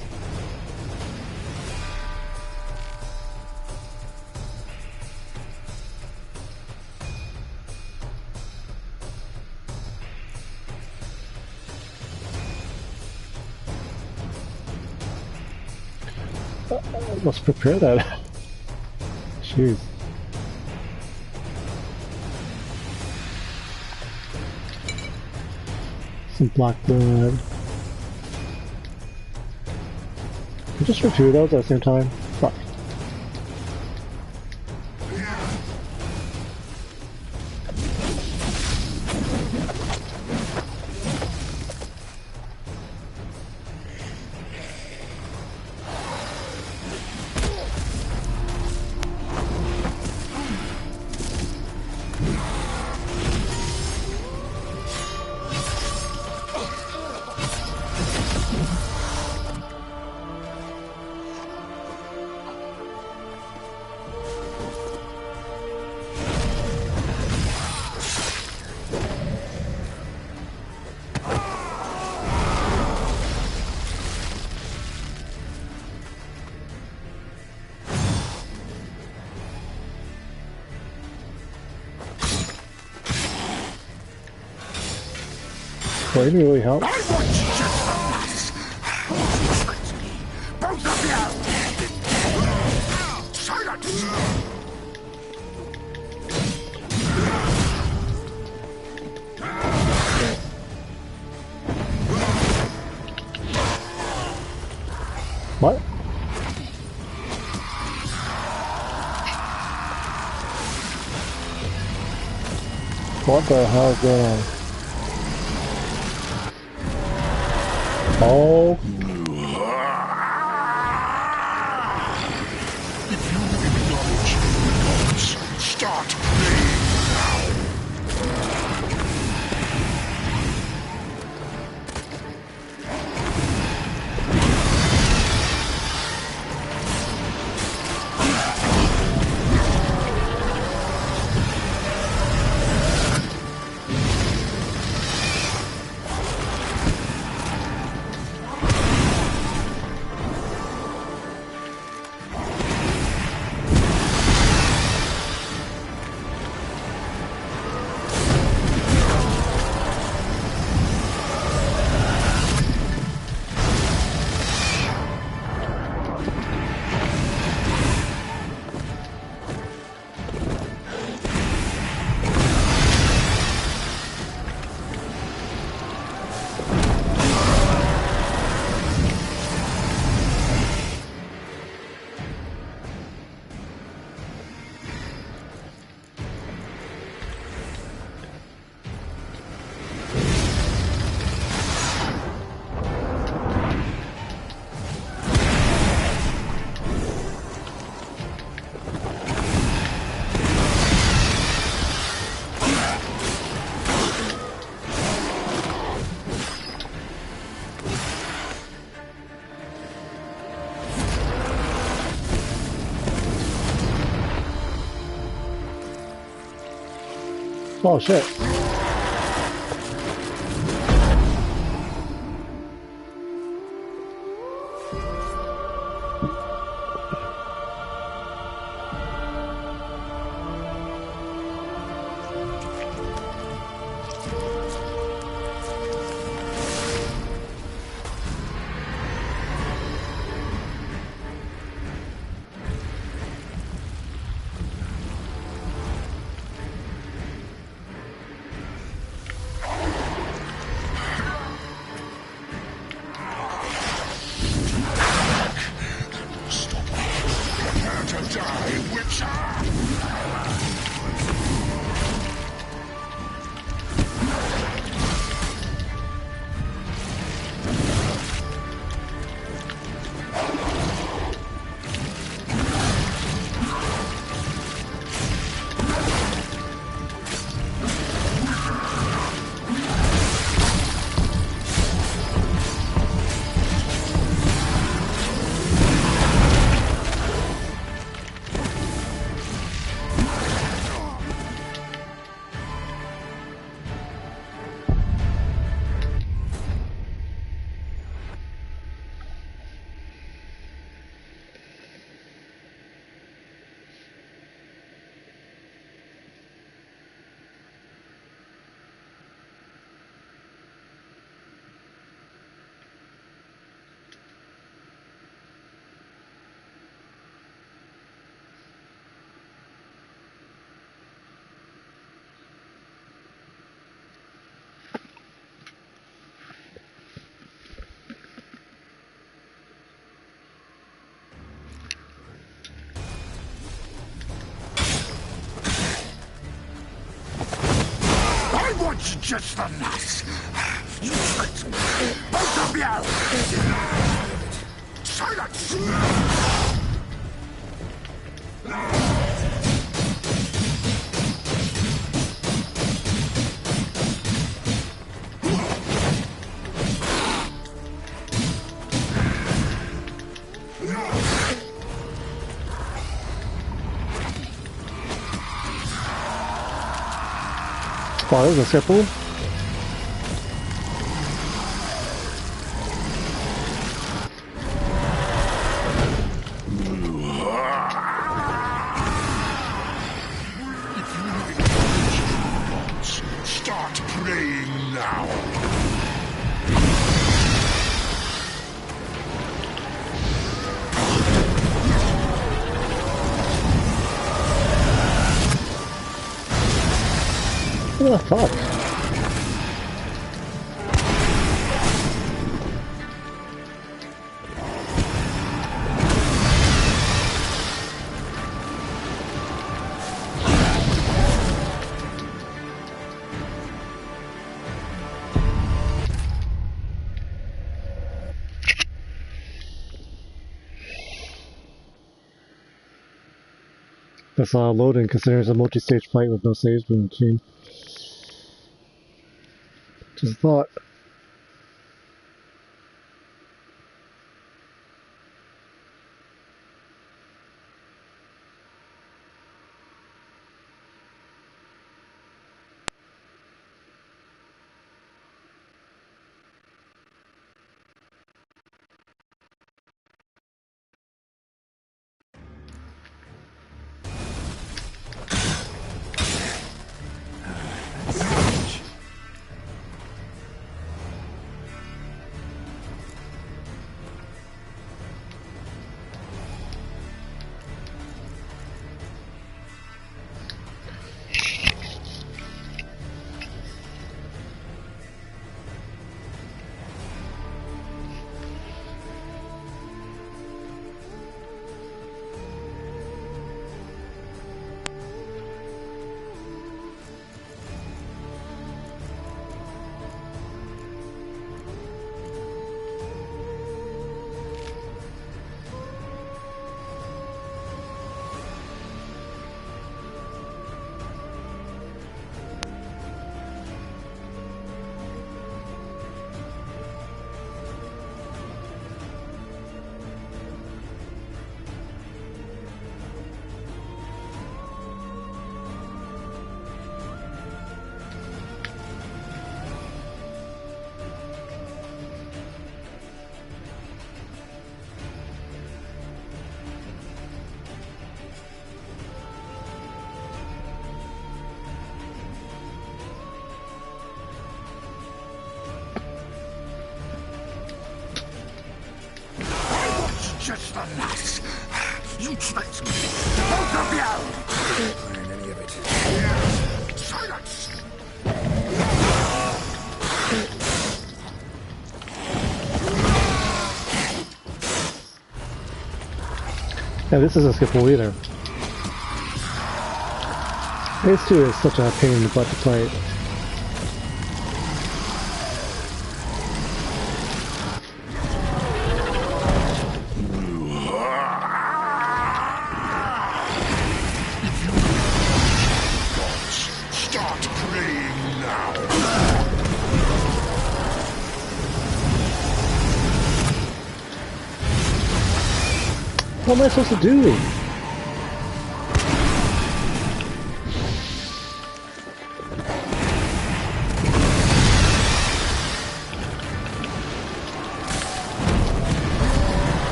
Let's prepare that. Jeez. Some black blood. Just for two of those at the same time. Fuck. Well, it didn't really help. I want you to us! Both of you! Silence! What? What the hell is going on? Oh. If you acknowledge the gods, start praying now. Oh shit. Prepare to die, Witcher! I want you just the nuts. You tricks me. Both of you! Silence! Wow, that was a simple. Start praying now. What the fuck? That's loading considering it's a multi-stage fight with no saves being machine. Just a thought. Just the nuts. You tricked me. Both of you. Didn't learn any of it. Yes. Silence. Yeah, this isn't skippable either. This too is such a pain in the butt to play. Start praying now. What am I supposed to do?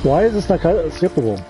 Why is this not skippable?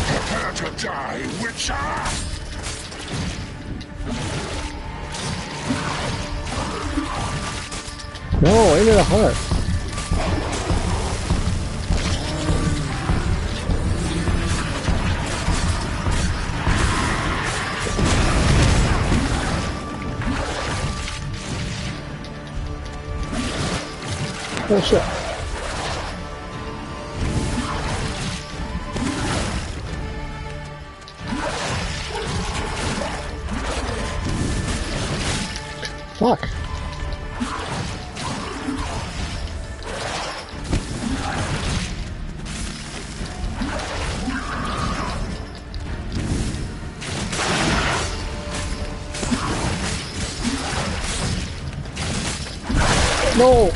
Prepare to die, Witcher! No, aim at the heart. Oh shit. Fuck. No.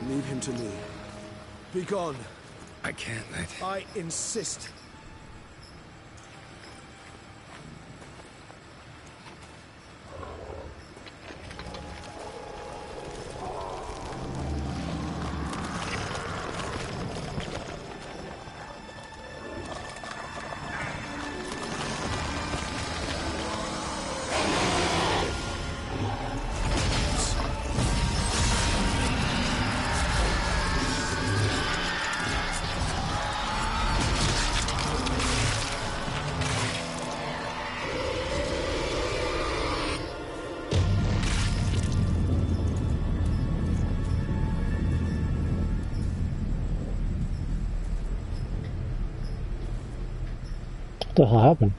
Leave him to me. Be gone. I can't let... I insist. What the hell happened?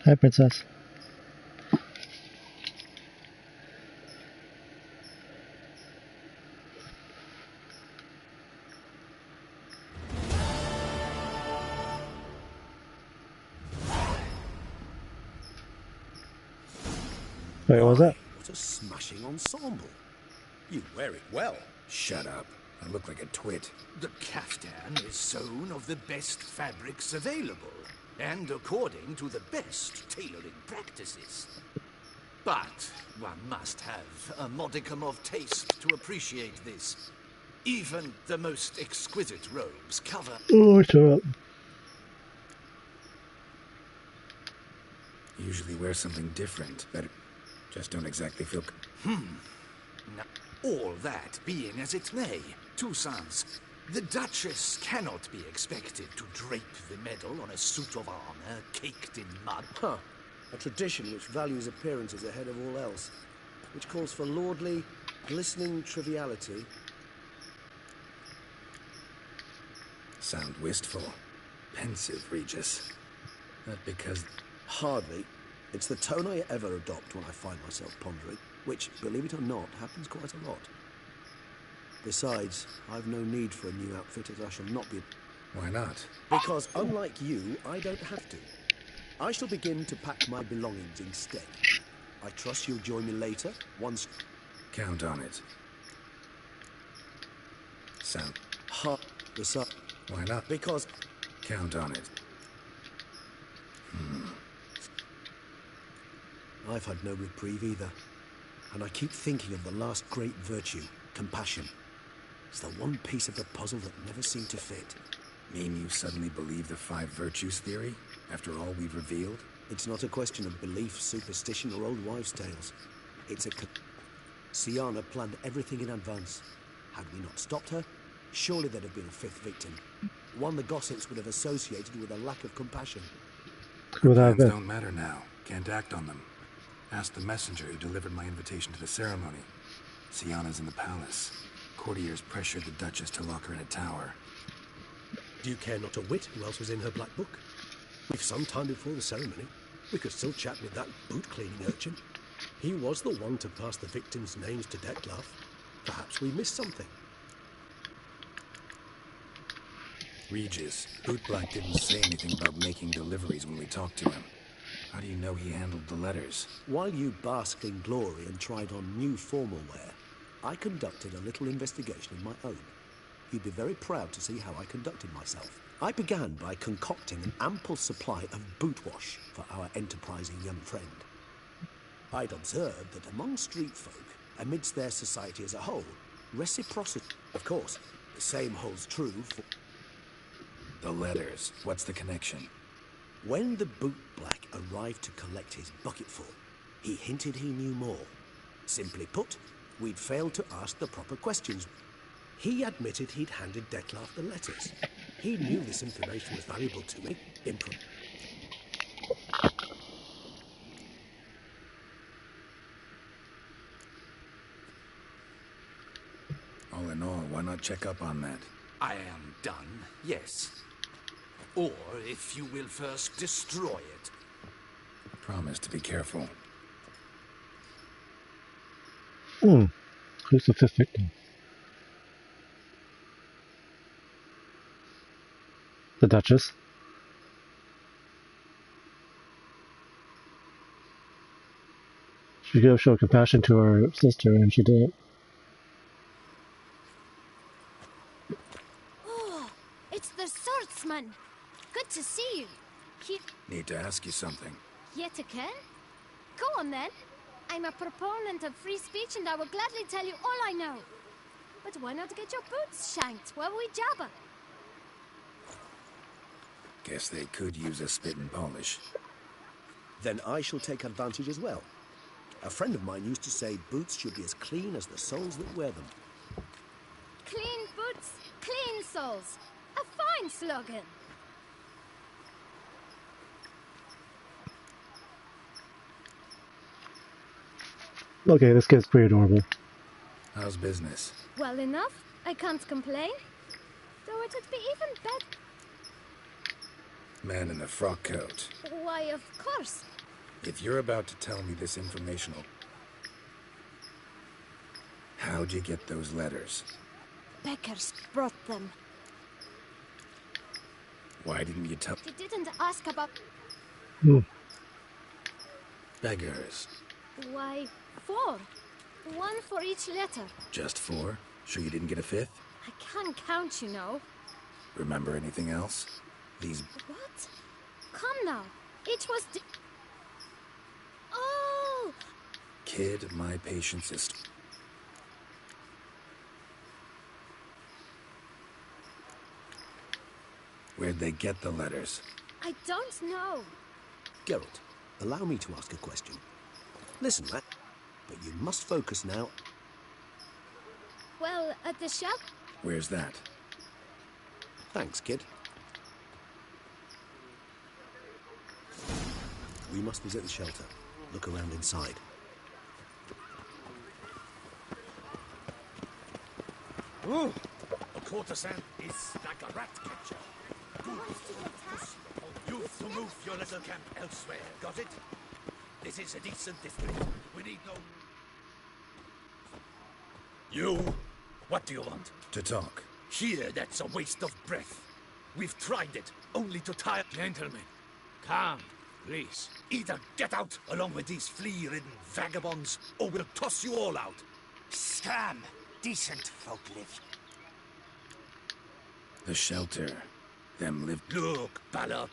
Hi, Princess. Wait, what was that? What a smashing ensemble. You wear it well. Shut up. I look like a twit. The caftan is sewn of the best fabrics available, and according to the best tailoring practices. But one must have a modicum of taste to appreciate this. Even the most exquisite robes cover... Oh, shut up. Usually wear something different, but just don't exactly feel... Now, all that being as it may, Toussaint's, the Duchess cannot be expected to drape the medal on a suit of armor caked in mud. Huh. A tradition which values appearances ahead of all else. Which calls for lordly, glistening triviality. Sound wistful. Pensive, Regis. Not because... Hardly. It's the tone I ever adopt when I find myself pondering, which, believe it or not, happens quite a lot. Besides, I've no need for a new outfit as I shall not be... Why not? Because, unlike you, I don't have to. I shall begin to pack my belongings instead. I trust you'll join me later, once... Count on it. Sound... Besides... Why not? Because... Count on it. I've had no reprieve either. And I keep thinking of the last great virtue, compassion. It's the one piece of the puzzle that never seemed to fit. Mean you suddenly believe the 5 virtues theory, after all we've revealed? It's not a question of belief, superstition, or old wives' tales. It's a... Siana planned everything in advance. Had we not stopped her, surely there'd have been a 5th victim. One the gossips would have associated with a lack of compassion. Plans don't matter now. Can't act on them. Ask the messenger who delivered my invitation to the ceremony. Siana's in the palace. Courtiers pressured the Duchess to lock her in a tower. Do you care not a whit who else was in her black book? We've some time before the ceremony. We could still chat with that boot-cleaning urchin. He was the one to pass the victims' names to Dettlaff. Perhaps we missed something. Regis, Bootblack didn't say anything about making deliveries when we talked to him. How do you know he handled the letters? While you basked in glory and tried on new formal wear, I conducted a little investigation of my own. You'd be very proud to see how I conducted myself. I began by concocting an ample supply of boot wash for our enterprising young friend. I'd observed that among street folk, amidst their society as a whole, reciprocity... Of course, the same holds true for... The letters. What's the connection? When the bootblack arrived to collect his bucketful, he hinted he knew more. Simply put, we'd failed to ask the proper questions. He admitted he'd handed Dettlaff the letters. He knew this information was valuable to me. All in all, why not check up on that? I am done, yes. Or if you will first destroy it. Promise to be careful. Who's the fifth victim? The Duchess. She could have shown compassion to her sister, and she didn't. Oh, it's the swordsman. Good to see you. Need to ask you something. Yet again? Go on then. I'm a proponent of free speech and I will gladly tell you all I know. But why not get your boots shanked while we jabber? Guess they could use a spit and polish. Then I shall take advantage as well. A friend of mine used to say boots should be as clean as the soles that wear them. Clean boots, clean soles. A fine slogan. Okay, this kid's pretty adorable. How's business? Well enough. I can't complain. Though it would be even better. Man in the frock coat. Why, of course. If you're about to tell me this information, how'd you get those letters? Beckers brought them. Why didn't you tell? He didn't ask about... Beggars. Why, 4. 1 for each letter. Just 4? Sure you didn't get a 5th? I can't count, you know. Remember anything else? These... What? Come now. Each was... Oh! Kid, my patience is... Where'd they get the letters? I don't know. Geralt, allow me to ask a question. Listen, lad, but you must focus now. Well, at the shop? Where's that? Thanks, kid. We must visit the shelter. Look around inside. Ooh, a courtesan is like a rat catcher. Good. You've to move your little camp elsewhere, got it? This is a decent district. We need no... You? What do you want? To talk. Here, that's a waste of breath. We've tried it, only to tire... Gentlemen, calm, please. Either get out along with these flea-ridden vagabonds, or we'll toss you all out. Scram! Decent folk live. The shelter. Them live... Look, Ballard.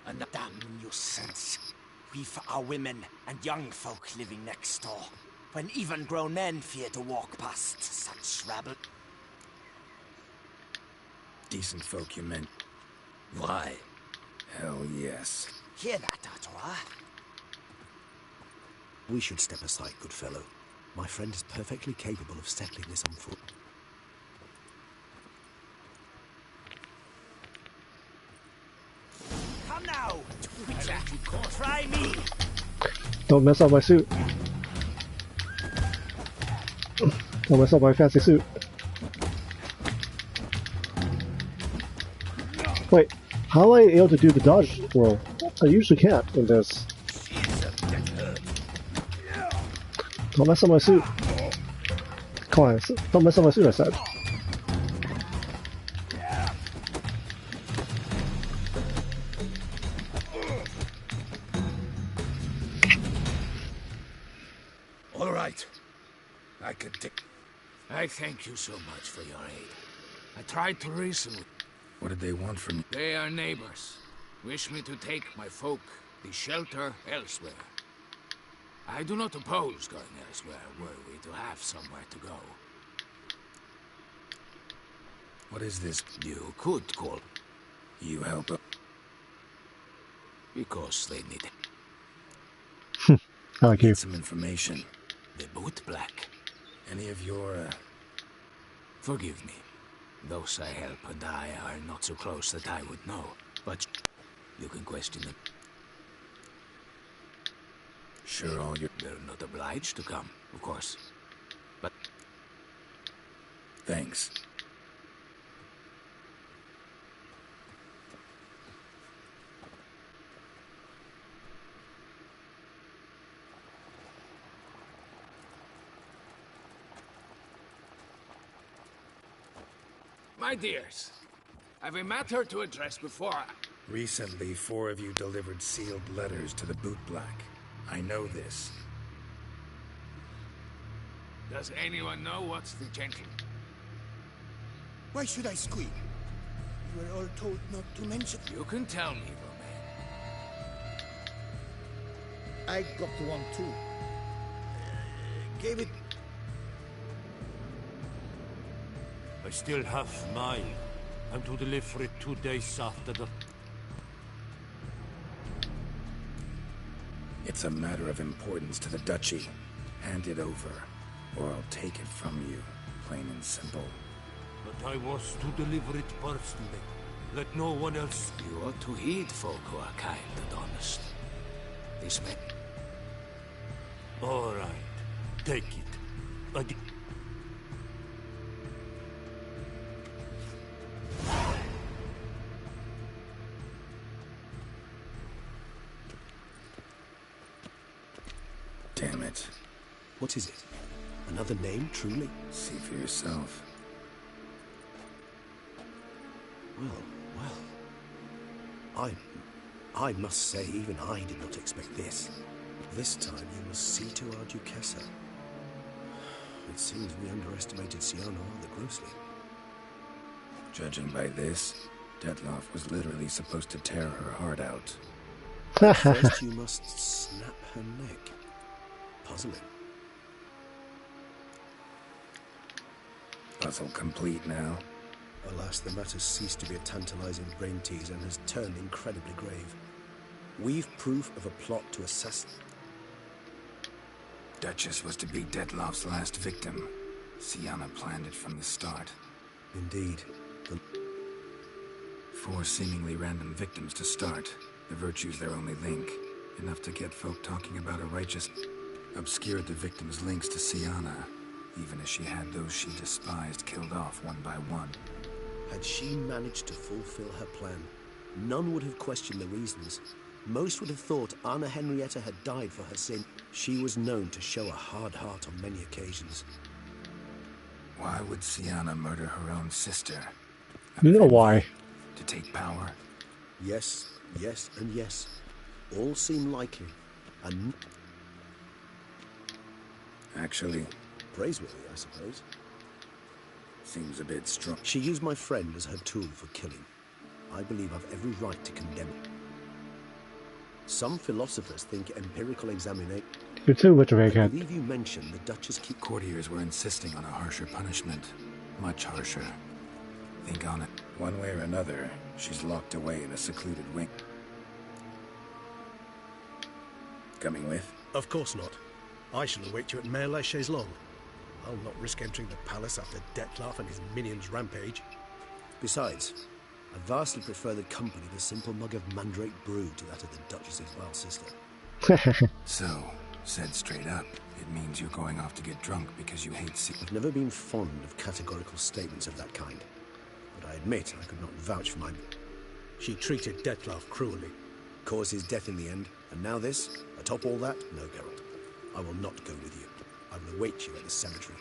And damn nuisance. We've our women and young folk living next door, when even grown men fear to walk past such rabble. Decent folk, you meant? why? Hell yes. Hear that, Artois? We should step aside, good fellow. My friend is perfectly capable of settling this on foot. Come now, Twitcher. Try me. Don't mess up my suit. Don't mess up my fancy suit. Wait, how am I able to do the dodge roll? I usually can't in this. Don't mess up my suit. Come on, don't mess up my suit, I said. All right. I can take... I thank you so much for your aid. I tried to reason with... What did they want from you? They are neighbors. Wish me to take my folk, the shelter, elsewhere. I do not oppose going elsewhere, were we to have somewhere to go. What is this? You could call... You help up? Because they need it. I like you. Some information. The boot black. Any of your, Forgive me. Those I help and I are not so close that I would know. But you can question them. Sure, all you... You're not obliged to come, of course. But... Thanks. My dears, I've a matter to address before I... Recently, 4 of you delivered sealed letters to the Bootblack. I know this. Does anyone know what's the gentleman? Why should I squeal? We were all told not to mention. You can tell me, Romain. I got one too. Gave it. I still have mine. I'm to deliver it 2 days after the... It's a matter of importance to the Duchy. Hand it over, or I'll take it from you. Plain and simple. But I was to deliver it personally. Let no one else... You ought to heed folk who are kind and honest. This man... All right. Take it. Damn it. What is it? Another name, truly? See for yourself. Well. I must say, even I did not expect this. This time you must see to our Duchessa. It seems we underestimated Siana rather grossly. Judging by this, Detloff was literally supposed to tear her heart out. First you must snap her neck. Puzzling. Puzzle complete now. Alas, the matter ceased to be a tantalizing brain tease and has turned incredibly grave. We've proof of a plot to assassinate. Duchess was to be Detloff's last victim. Siana planned it from the start. Indeed. 4 seemingly random victims to start. The virtue's their only link. Enough to get folk talking about a righteous... Obscured the victims' links to Siana, even as she had those she despised killed off one by one. Had she managed to fulfill her plan, none would have questioned the reasons. Most would have thought Anna Henrietta had died for her sin. She was known to show a hard heart on many occasions. Why would Siana murder her own sister? You know why. To take power? Yes, yes, and yes. All seem likely. And... Actually... praiseworthy, I suppose. Seems a bit strong. She used my friend as her tool for killing. I believe I've every right to condemn it. Some philosophers think empirical examination... You're too much of a I egghead. believe you mentioned the Duchess keep... Courtiers were insisting on a harsher punishment. Much harsher. Think on it. One way or another, she's locked away in a secluded wing. Coming with? Of course not. I shall await you at Mare la Chaise-Longue. I'll not risk entering the palace after Detloff and his minions rampage. Besides, I vastly prefer the company of a simple mug of mandrake brew to that of the Duchess's wild sister. So, said straight up, it means you're going off to get drunk because you hate I've never been fond of categorical statements of that kind. But I admit I could not vouch for my... She treated Detloff cruelly. Caused his death in the end. And now this? Atop all that? No, Geralt. I will not go with you. I will await you at the cemetery.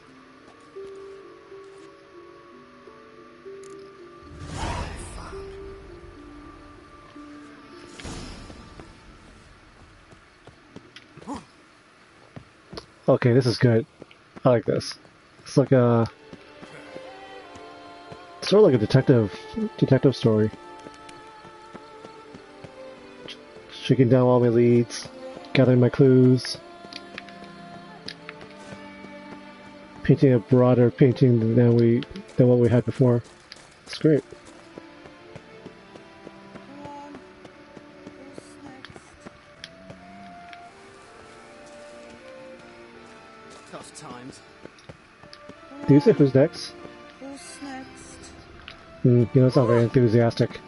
Okay, this is good. I like this. It's like a... sort of like a detective story. Shaking down all my leads, gathering my clues, painting a broader painting than what we had before. It's great. Tough times. Do you say who's next? You don't sound very enthusiastic.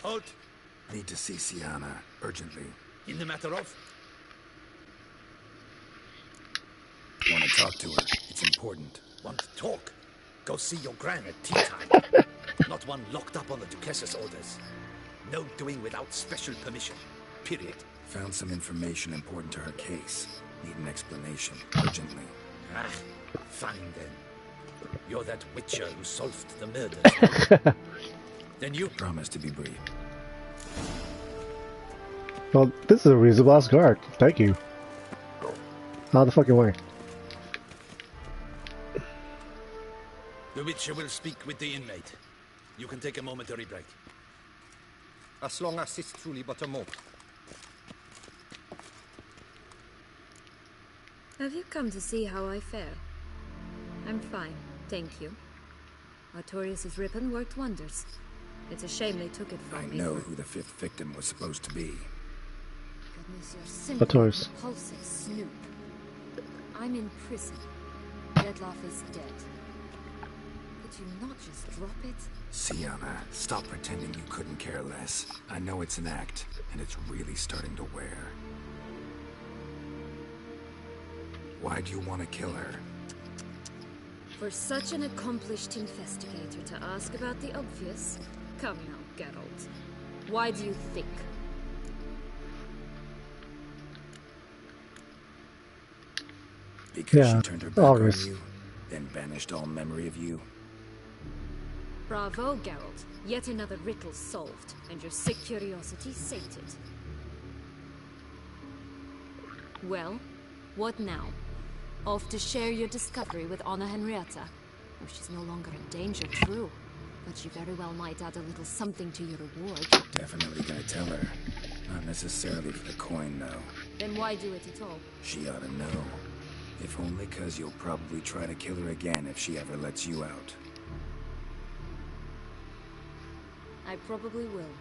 Halt! Need to see Sienna, urgently. In the matter of? Want to talk to her. It's important. Want to talk? Go see your gran at tea time. Not one locked up on the Duchess's orders. No doing without special permission. Period. Found some information important to her case. Need an explanation, urgently. Ah, fine then. You're that witcher who solved the murders. Then you promise to be brief. Well, this is a reasonable ass guard. Thank you. Out of the fucking way. The witcher will speak with the inmate. You can take a momentary break. As long as it's truly but a moment. Have you come to see how I fare? I'm fine, thank you. Artorius' ribbon worked wonders. It's a shame they took it from me. I know who the fifth victim was supposed to be. Goodness, you're simply Artorius. a repulsive snoop. I'm in prison. Dettlaff is dead. Could you not just drop it? Sienna, stop pretending you couldn't care less. I know it's an act, and it's really starting to wear. Why do you want to kill her? For such an accomplished investigator to ask about the obvious? Come now, Geralt. Why do you think? Because Yeah, she turned her back obvious. on you, then banished all memory of you? Bravo, Geralt. Yet another riddle solved, and your sick curiosity sated. Well, what now? Off to share your discovery with Anna Henrietta? Oh, she's no longer a danger, true. But she very well might add a little something to your reward. Definitely gonna tell her. Not necessarily for the coin, though. Then why do it at all? She ought to know. If only 'cause you'll probably try to kill her again if she ever lets you out. I probably will.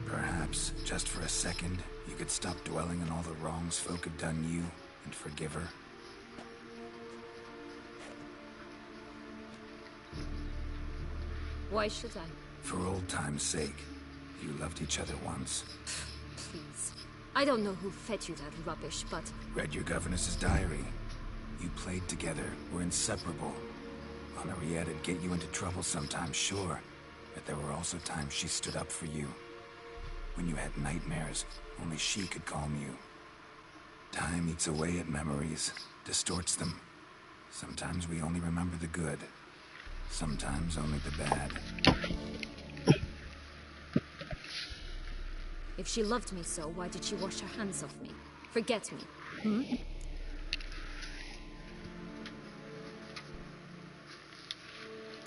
Perhaps, just for a second, you could stop dwelling on all the wrongs folk have done you and forgive her. Why should I? For old time's sake. You loved each other once. Please. I don't know who fed you that rubbish, but... Read your governess's diary. You played together, were inseparable. Henriette'd get you into trouble sometimes, sure. But there were also times she stood up for you. When you had nightmares, only she could calm you. Time eats away at memories, distorts them. Sometimes we only remember the good. Sometimes only the bad. If she loved me so, why did she wash her hands off me? Forget me. Hmm?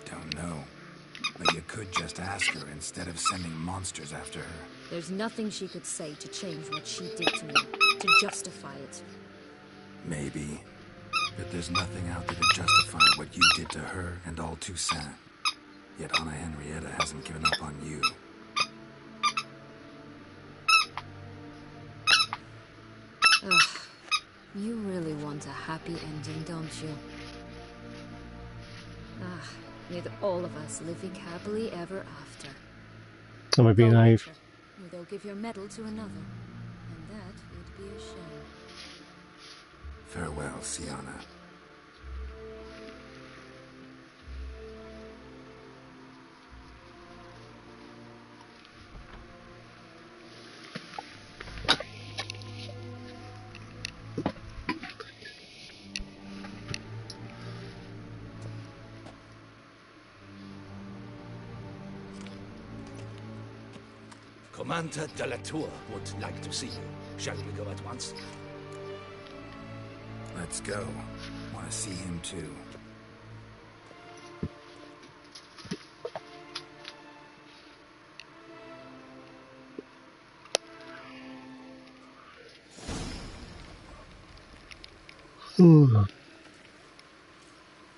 Don't know. But you could just ask her instead of sending monsters after her. There's nothing she could say to change what she did to me, to justify it. Maybe. But there's nothing out there to justify what you did to her and all Toussaint. Yet Anna Henrietta hasn't given up on you. Ugh. You really want a happy ending, don't you? with all of us living happily ever after. Am I being Go, naive? Witcher, or they'll give your medal to another, and that would be a shame. Farewell, Sienna. Commander de la Tour would like to see you. Shall we go at once? Let's go. Want to see him too.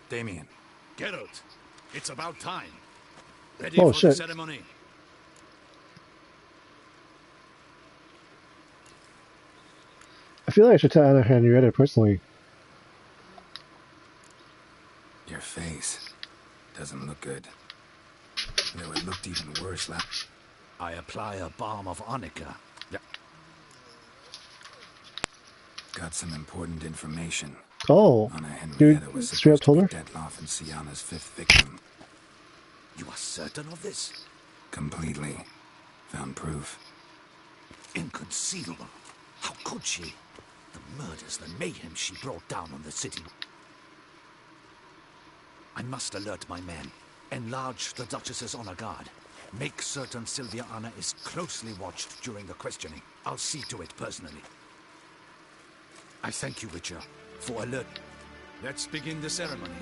Damien. Geralt, it's about time. Ready Oh, for shit. the ceremony. I feel like I should tell Anna Henrietta personally. Your face doesn't look good. Though it looked even worse last. I apply a balm of arnica. Yeah. Got some important information. Oh, Anna Henrietta dude, was straight up supposed to told be her? Detloff and Sienna's 5th victim. You are certain of this? Completely. Found proof. Inconceivable. How could she? The murders, the mayhem she brought down on the city. I must alert my men. Enlarge the Duchess's honor guard. Make certain Sylvia Anna is closely watched during the questioning. I'll see to it personally. I thank you, Witcher, for alert. Let's begin the ceremony.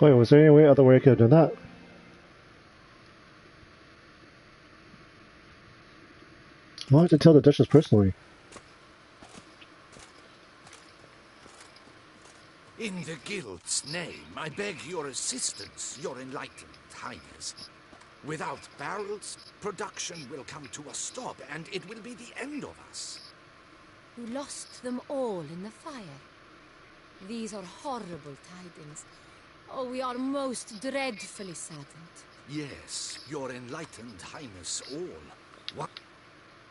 Wait, was there any other way I could have done that? I wanted to tell the Duchess personally. In the Guild's name, I beg your assistance, your enlightened highness. Without barrels, production will come to a stop, and it will be the end of us. You lost them all in the fire. These are horrible tidings. Oh, we are most dreadfully saddened. Yes, your enlightened highness all. What?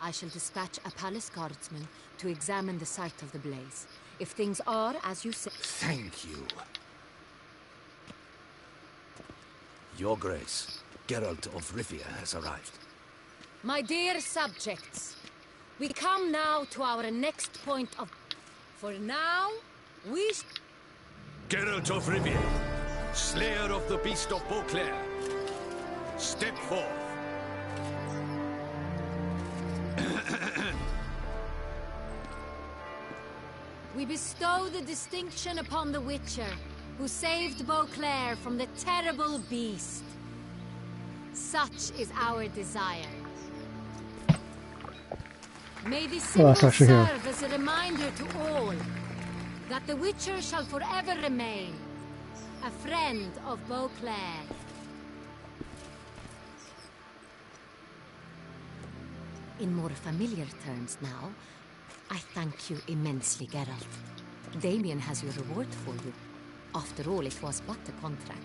I shall dispatch a palace guardsman to examine the site of the blaze. If things are as you say... Thank you. Your Grace, Geralt of Rivia has arrived. My dear subjects, we come now to our next point of... For now, we... Geralt of Rivia, slayer of the beast of Beauclair, step forth. We bestow the distinction upon the Witcher, who saved Beauclair from the terrible beast. Such is our desire. May this symbol that's actually here. serve as a reminder to all that the Witcher shall forever remain a friend of Beauclair. In more familiar terms now, I thank you immensely, Geralt. Damien has your reward for you. After all, it was but a contract.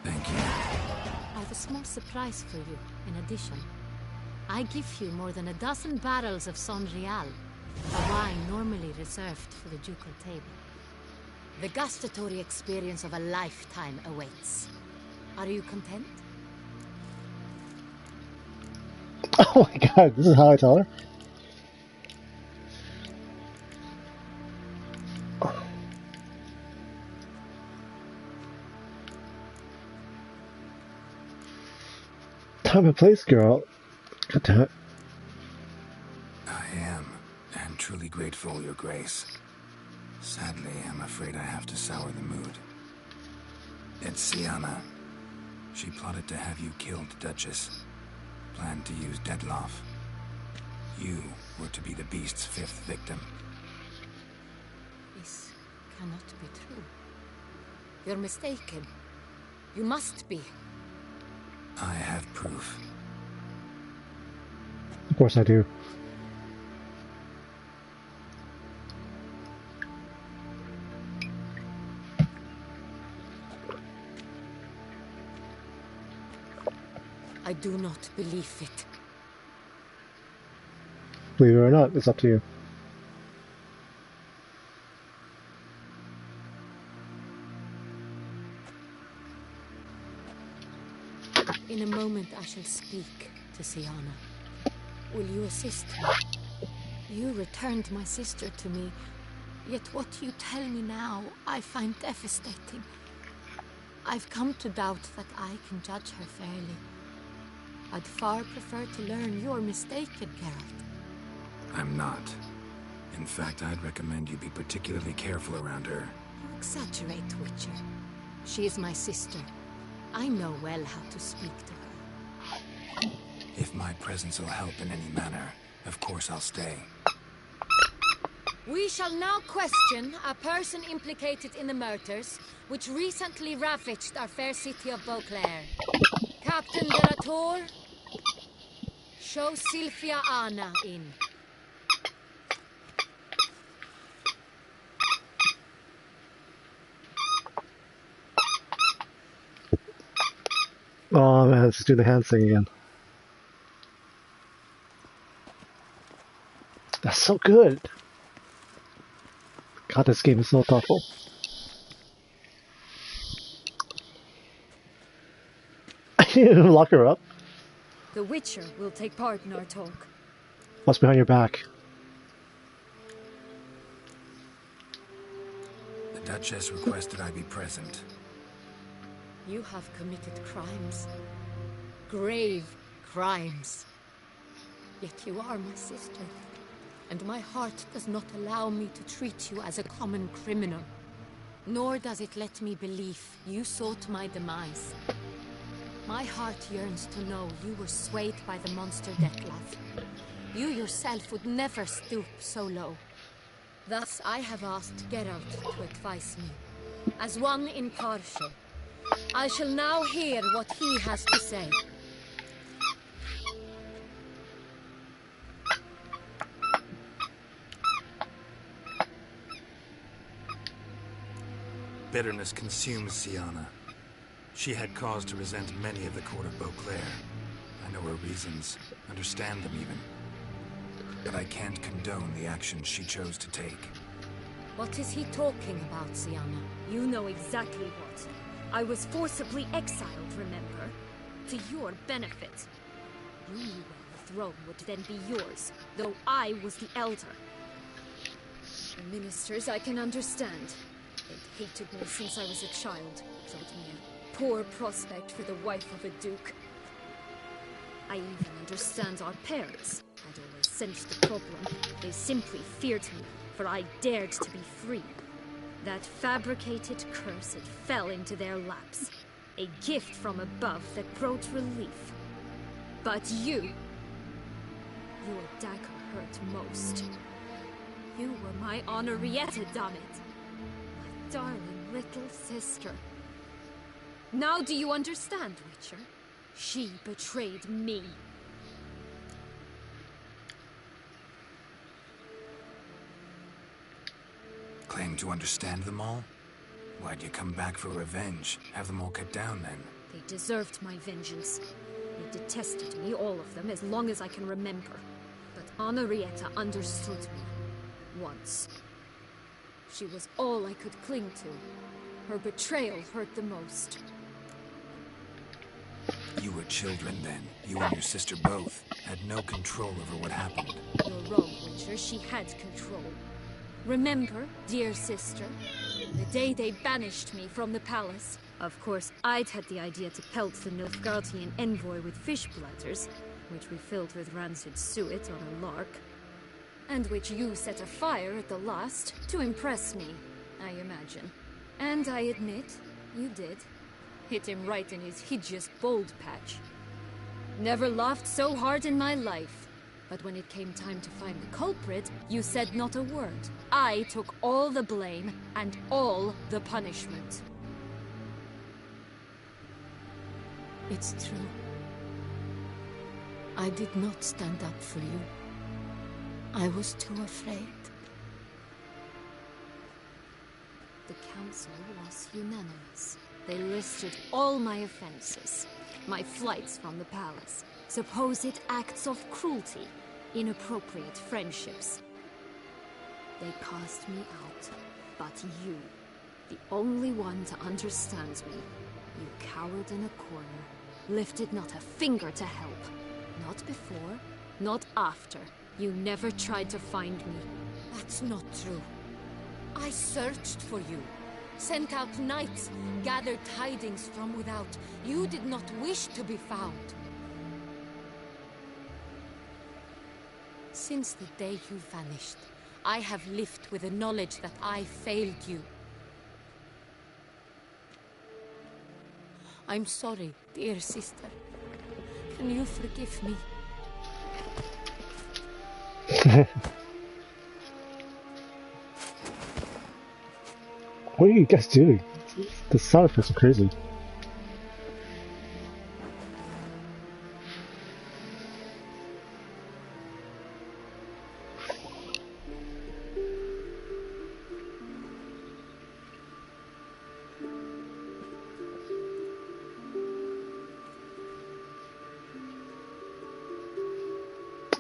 Thank you. I have a small surprise for you, in addition. I give you more than a dozen barrels of Sonrial, a wine normally reserved for the ducal table. The gustatory experience of a lifetime awaits. Are you content? Oh my god, this is how I tell her? Time and place, girl. God damn it. I am, and truly grateful, Your Grace. Sadly, I'm afraid I have to sour the mood. It's Sienna. She plotted to have you killed, Duchess. Planned to use Detloff. You were to be the beast's 5th victim. This cannot be true. You're mistaken. You must be. I have proof. Of course I do. do not believe it. Believe it or not, it's up to you. In a moment I shall speak to Siana. Will you assist me? You returned my sister to me, yet what you tell me now I find devastating. I've come to doubt that I can judge her fairly. I'd far prefer to learn you're mistaken, Geralt. I'm not. In fact, I'd recommend you be particularly careful around her. You exaggerate, Witcher. She is my sister. I know well how to speak to her. If my presence will help in any manner, of course I'll stay. We shall now question a person implicated in the murders, which recently ravaged our fair city of Beauclair. Captain de la Tour, show Sylvia Anna in. Oh man, let's do the hand thing again. That's so good. God, this game is so thoughtful. You lock her up. The Witcher will take part in our talk. What's behind your back? The Duchess requested I be present. You have committed crimes. Grave crimes. Yet you are my sister. And my heart does not allow me to treat you as a common criminal. Nor does it let me believe you sought my demise. My heart yearns to know you were swayed by the monster Dettlaff. You yourself would never stoop so low. Thus I have asked Geralt to advise me. As one impartial, I shall now hear what he has to say. Bitterness consumes Siana. She had cause to resent many of the court of Beauclair. I know her reasons, understand them even. But I can't condone the actions she chose to take. What is he talking about, Siana? You know exactly what. I was forcibly exiled, remember? To your benefit. You knew well the throne would then be yours, though I was the elder. The ministers I can understand. They'd hated me since I was a child. Thought me a poor prospect for the wife of a duke. I even understand our parents. I'd always sensed the problem. They simply feared me, for I dared to be free. That fabricated curse, it fell into their laps. A gift from above that brought relief. But you... your dagger hurt most. You were my Henrietta, damn it. My darling little sister. Now do you understand, Witcher? She betrayed me. Claim to understand them all? Why'd you come back for revenge? Have them all cut down then? They deserved my vengeance. They detested me, all of them, as long as I can remember. But Henrietta understood me. Once. She was all I could cling to. Her betrayal hurt the most. You were children then. You and your sister both had no control over what happened. You're wrong, Witcher. She had control. Remember, dear sister, the day they banished me from the palace? Of course, I'd had the idea to pelt the Nilfgaardian envoy with fish bladders, which we filled with rancid suet on a lark, and which you set afire at the last to impress me, I imagine. And I admit, you did. Hit him right in his hideous bald patch. Never laughed so hard in my life. But when it came time to find the culprit, you said not a word. I took all the blame and all the punishment. It's true. I did not stand up for you. I was too afraid. The council was unanimous. They listed all my offenses. My flights from the palace. Supposed acts of cruelty. Inappropriate friendships. They cast me out. But you, the only one to understand me, you cowered in a corner, lifted not a finger to help. Not before, not after. You never tried to find me. That's not true. I searched for you. Sent out knights, gathered tidings from without. You did not wish to be found. Since the day you vanished, I have lived with the knowledge that I failed you. I'm sorry, dear sister. Can you forgive me? What are you guys doing? The sound effects are crazy.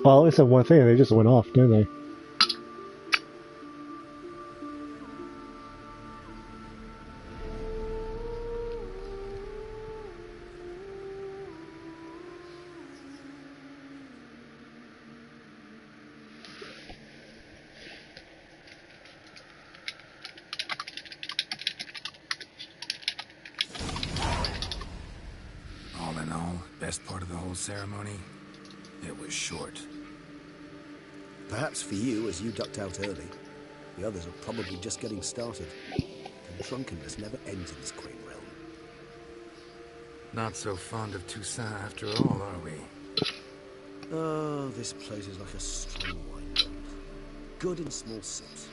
Well, at least said one thing and they just went off, didn't they? All in all, best part of the whole ceremony, it was short. Perhaps for you, as you ducked out early. The others are probably just getting started. And drunkenness never ends in this quaint realm. Not so fond of Toussaint after all, are we? Oh, this place is like a strong wine glass. Good in small sips.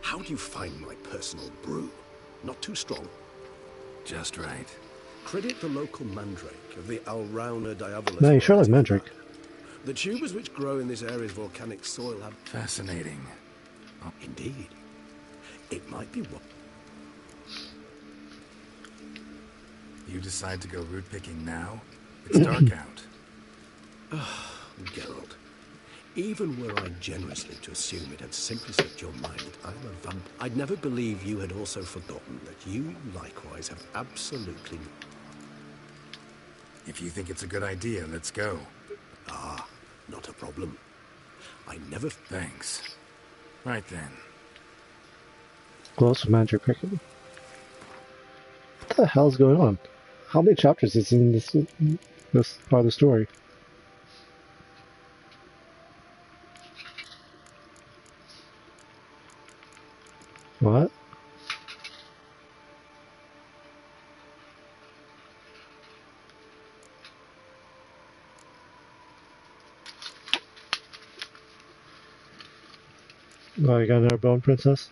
How do you find my personal brew? Not too strong? Just right. Credit the local mandrake of the Alrauna diabolus. Man, you sure like Mandrake. The tubers which grow in this area's volcanic soil have... Fascinating. Oh, indeed. It might be what... You decide to go root picking now? It's dark out. Ah, Geralt. Even were I generously to assume it had simply slipped your mind that I'm a vamp, I'd never believe you had also forgotten that you likewise have absolutely... If you think it's a good idea, let's go. Ah, not a problem. I never... Thanks. Right then. Close Mandrake picking. What the hell's going on? How many chapters is in this part of the story? What? Oh, you got another bone princess?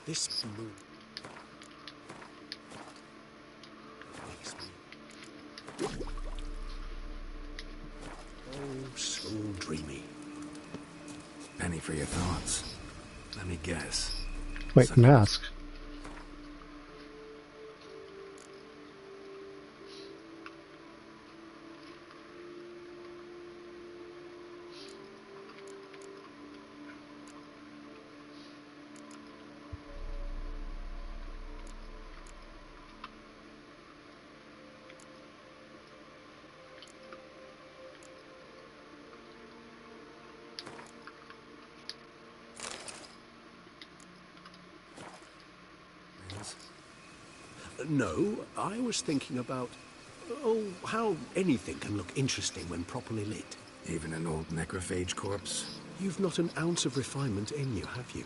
This moon... makes me... Oh, so dreamy. Penny for your thoughts. Let me guess. Wait, mask. No, I was thinking about... oh, how anything can look interesting when properly lit. Even an old necrophage corpse? You've not an ounce of refinement in you, have you?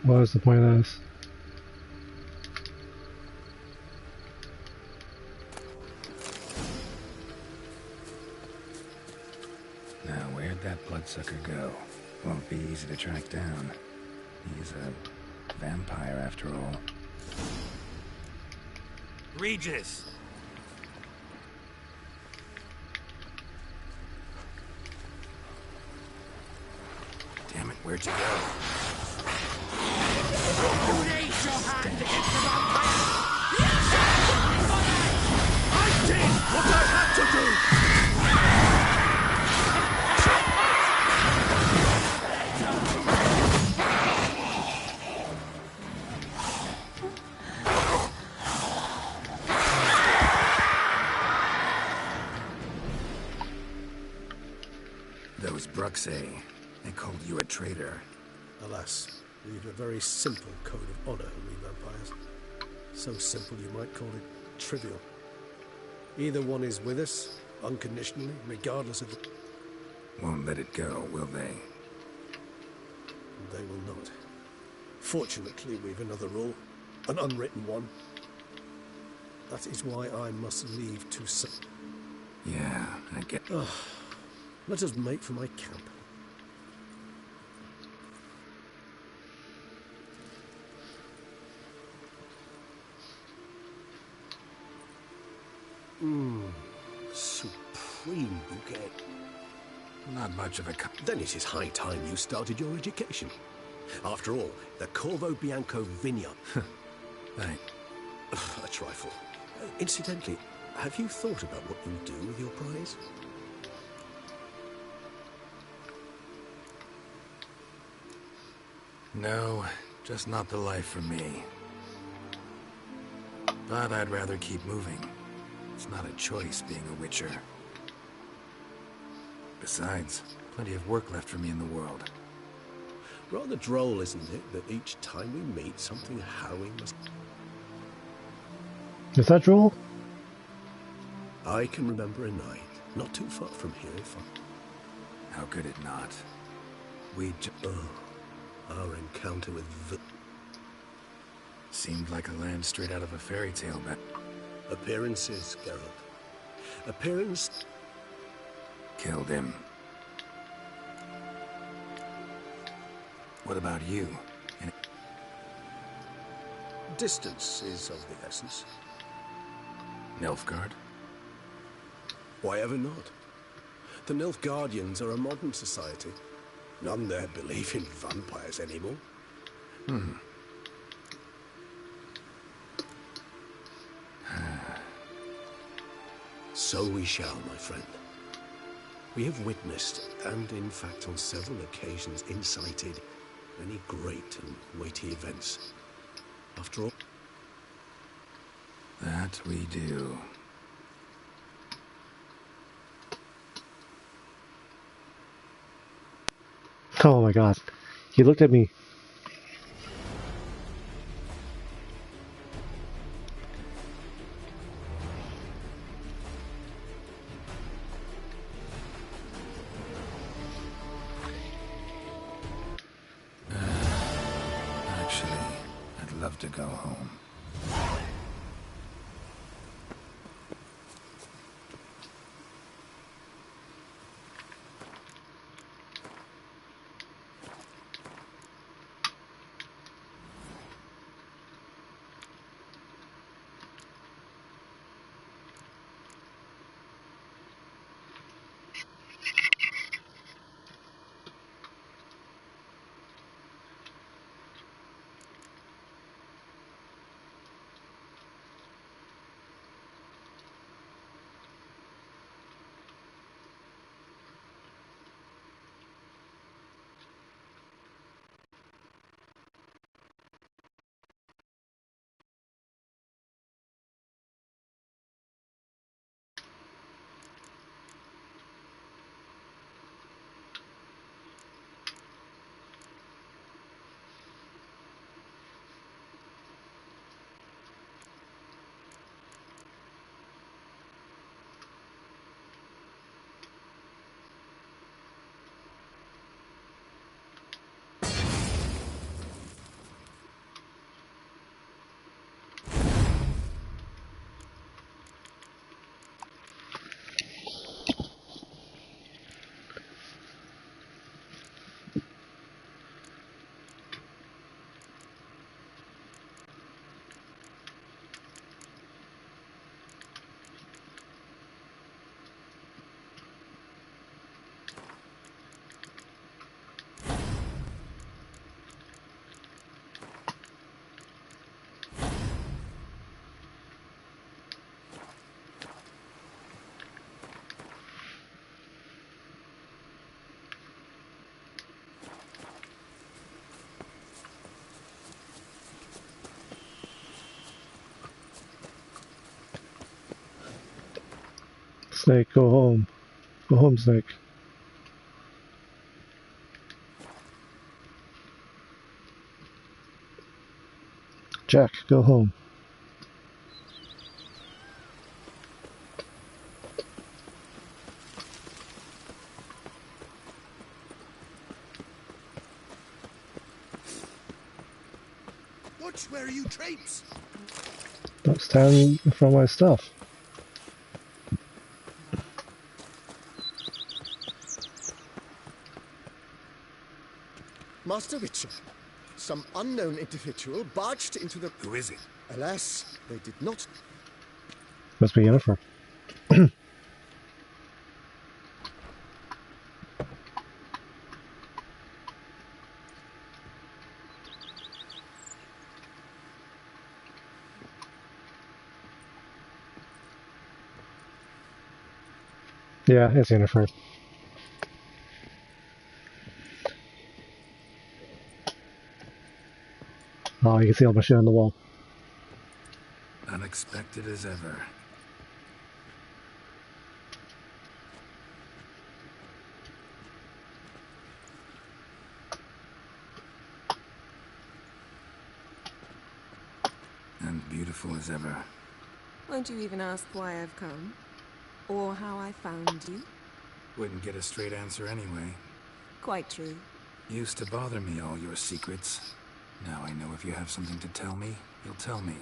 What is the point of this? Now, where'd that bloodsucker go? Won't be easy to track down. He's a vampire after all. Regis! Damn it, where'd you go? You raise your hand against the vampire! I did what I had to do! Those Bruxay, they called you a traitor. Alas, we've a very simple code of honor, we vampires. So simple you might call it trivial. Either one is with us, unconditionally, regardless of the... Won't let it go, will they? They will not. Fortunately, we've another rule, an unwritten one. That is why I must leave to... Yeah, I get... Let us make for my camp. Supreme bouquet. Not much of a... Then it is high time you started your education. After all, the Corvo Bianco vineyard. Thanks. A trifle. Incidentally, have you thought about what you'll do with your prize? No, just not the life for me. But I'd rather keep moving. It's not a choice being a witcher. Besides, plenty of work left for me in the world. Rather droll, isn't it, that each time we meet, something harrowing must... Is that droll? I can remember a night, not too far from here, if I... How could it not? We our encounter with seemed like a land straight out of a fairy tale, but... Appearances, Geralt. Appearance... Killed him. What about you? Distance is of the essence. Nilfgaard? Why ever not? The Nilfgaardians are a modern society. None there believe in vampires anymore. So we shall, my friend. We have witnessed, and in fact on several occasions incited, many great and weighty events. After all... That we do. Oh my god. He looked at me. Actually, I'd love to go home. Snake, go home. Go home, Snake. Jack, go home. Watch where you traipse. Don't stand in front of my stuff. Master Witcher, some unknown individual barged into the... Who is it? Alas, they did not... Must be Yennefer. Yeah, it's Yennefer. Oh, you can see all my shit on the wall. Unexpected as ever. And beautiful as ever. Won't you even ask why I've come? Or how I found you? Wouldn't get a straight answer anyway. Quite true. Used to bother me, all your secrets. Now I know if you have something to tell me, you'll tell me.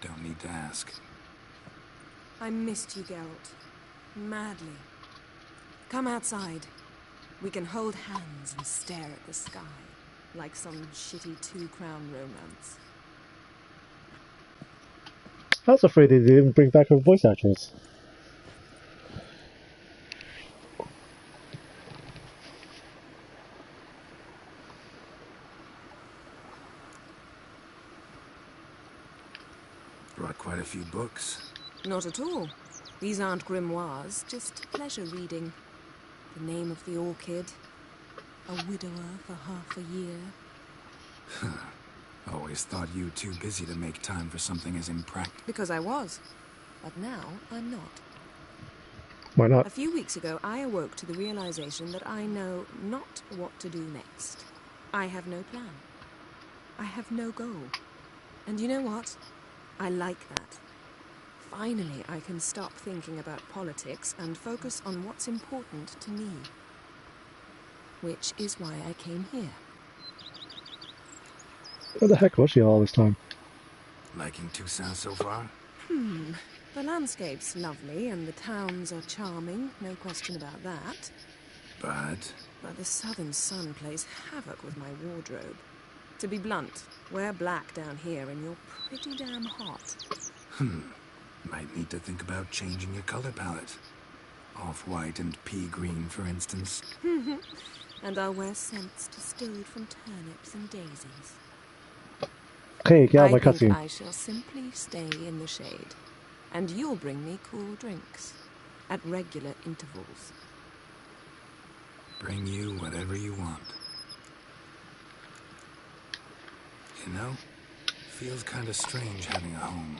Don't need to ask. I missed you, Geralt. Madly. Come outside. We can hold hands and stare at the sky. Like some shitty two-crown romance. I was afraid they didn't bring back her voice actress. Brought quite a few books. Not at all. These aren't grimoires, just pleasure reading. The Name of the Orchid. A widower for half a year. Always thought you too busy to make time for something as impractical. Because I was. But now, I'm not. Why not? A few weeks ago, I awoke to the realization that I know not what to do next. I have no plan. I have no goal. And you know what? I like that. Finally, I can stop thinking about politics and focus on what's important to me. Which is why I came here. Where the heck was she all this time? Liking Toussaint so far? The landscape's lovely and the towns are charming, no question about that. But the southern sun plays havoc with my wardrobe. To be blunt, wear black down here and you're pretty damn hot. Might need to think about changing your color palette. Off-white and pea green, for instance. And I'll wear scents distilled from turnips and daisies. Okay, get out of my I think cutscene. I shall simply stay in the shade. And you'll bring me cool drinks. At regular intervals. Bring you whatever you want. You know, feels kind of strange having a home.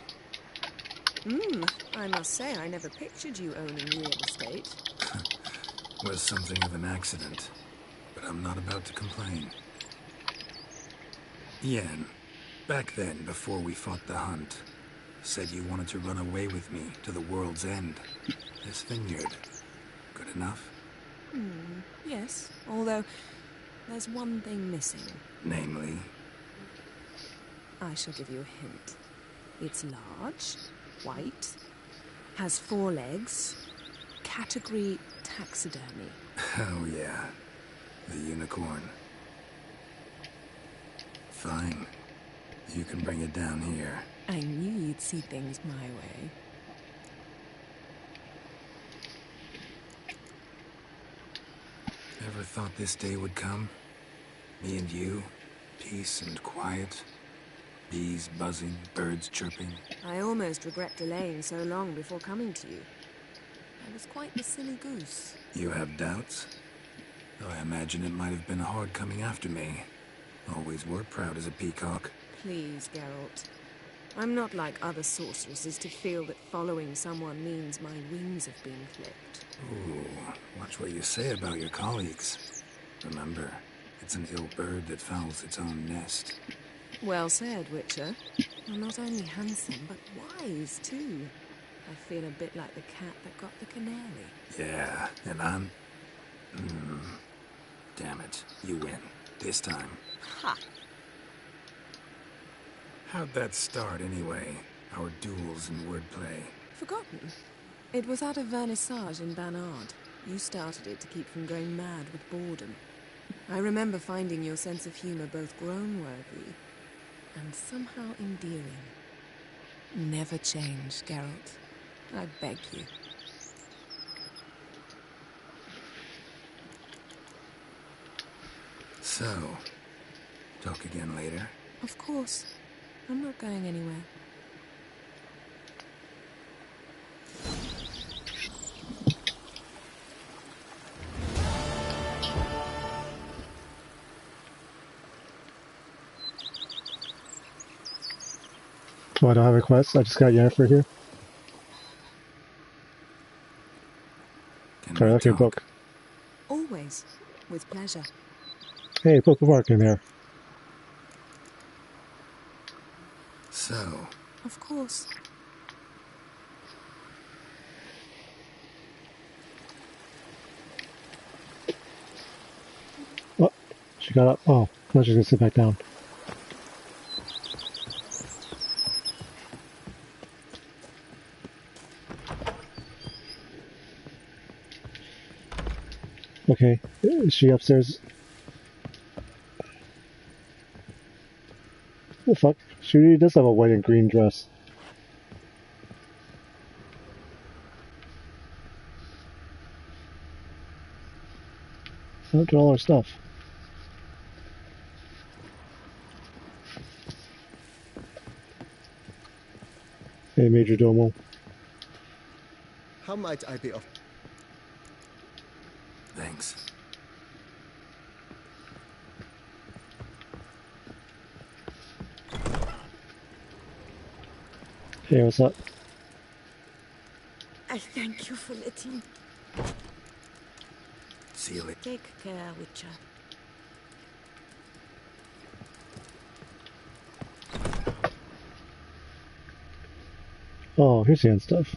I must say I never pictured you owning real estate. Was something of an accident, but I'm not about to complain. Yen, back then, before we fought the hunt, said you wanted to run away with me to the world's end. This vineyard, good enough? Yes, although there's one thing missing. Namely? I shall give you a hint. It's large, white, has 4 legs, category taxidermy. Oh yeah, the unicorn. Fine, you can bring it down here. I knew you'd see things my way. Ever thought this day would come? Me and you, peace and quiet. Bees buzzing, birds chirping. I almost regret delaying so long before coming to you. I was quite the silly goose. You have doubts? Though I imagine it might have been hard coming after me. Always were proud as a peacock. Please, Geralt. I'm not like other sorceresses to feel that following someone means my wings have been clipped. Ooh, watch what you say about your colleagues. Remember, it's an ill bird that fouls its own nest. Well said, Witcher. You're not only handsome, but wise, too. I feel a bit like the cat that got the canary. Yeah, and I'm... Damn it, you win. This time. Ha! How'd that start, anyway? Our duels and wordplay. Forgotten? It was at a vernissage in Banard. You started it to keep from going mad with boredom. I remember finding your sense of humor both groan-worthy and somehow endearing. Never change, Geralt. I beg you. So, talk again later? Of course. I'm not going anywhere. Oh, I don't have a quest. I just got Yennefer here. Sorry, look at your book. Always. With pleasure. Hey, bookmark in there. So. Of course. What? She got up. Oh, now she's gonna sit back down. Okay, is she upstairs? The fuck? She really does have a white and green dress. Look at all her stuff. Hey, Major Domo. How might I be of... Thanks. Hey, what's up? I thank you for letting... See you later. Take care, Witcher. Oh, here's the end stuff.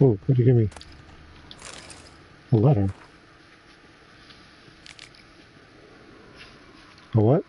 Oh, what'd you give me? A letter. A what?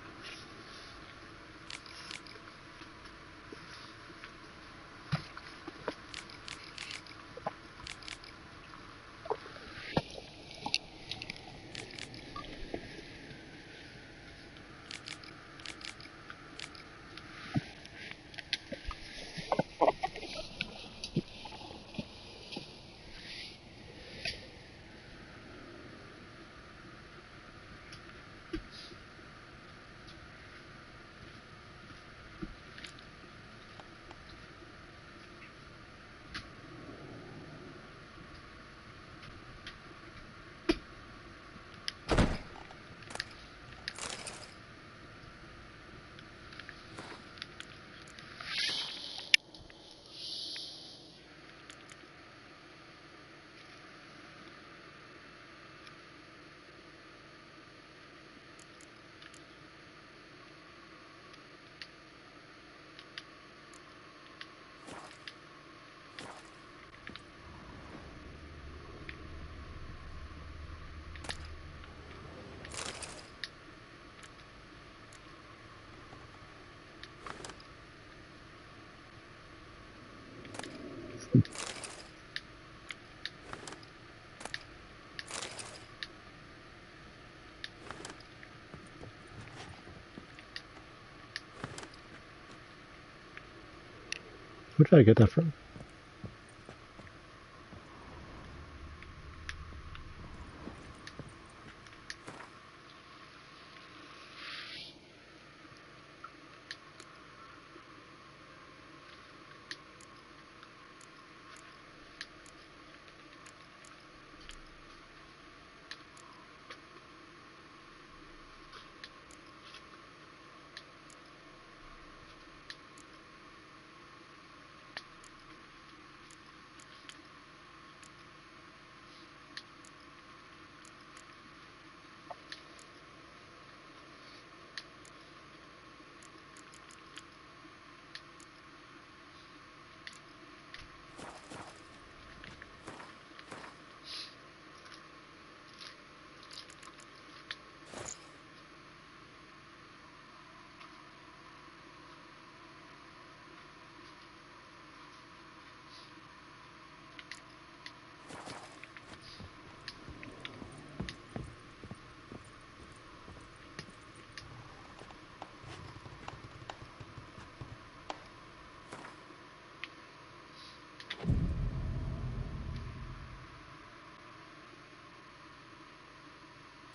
Where did I get that from?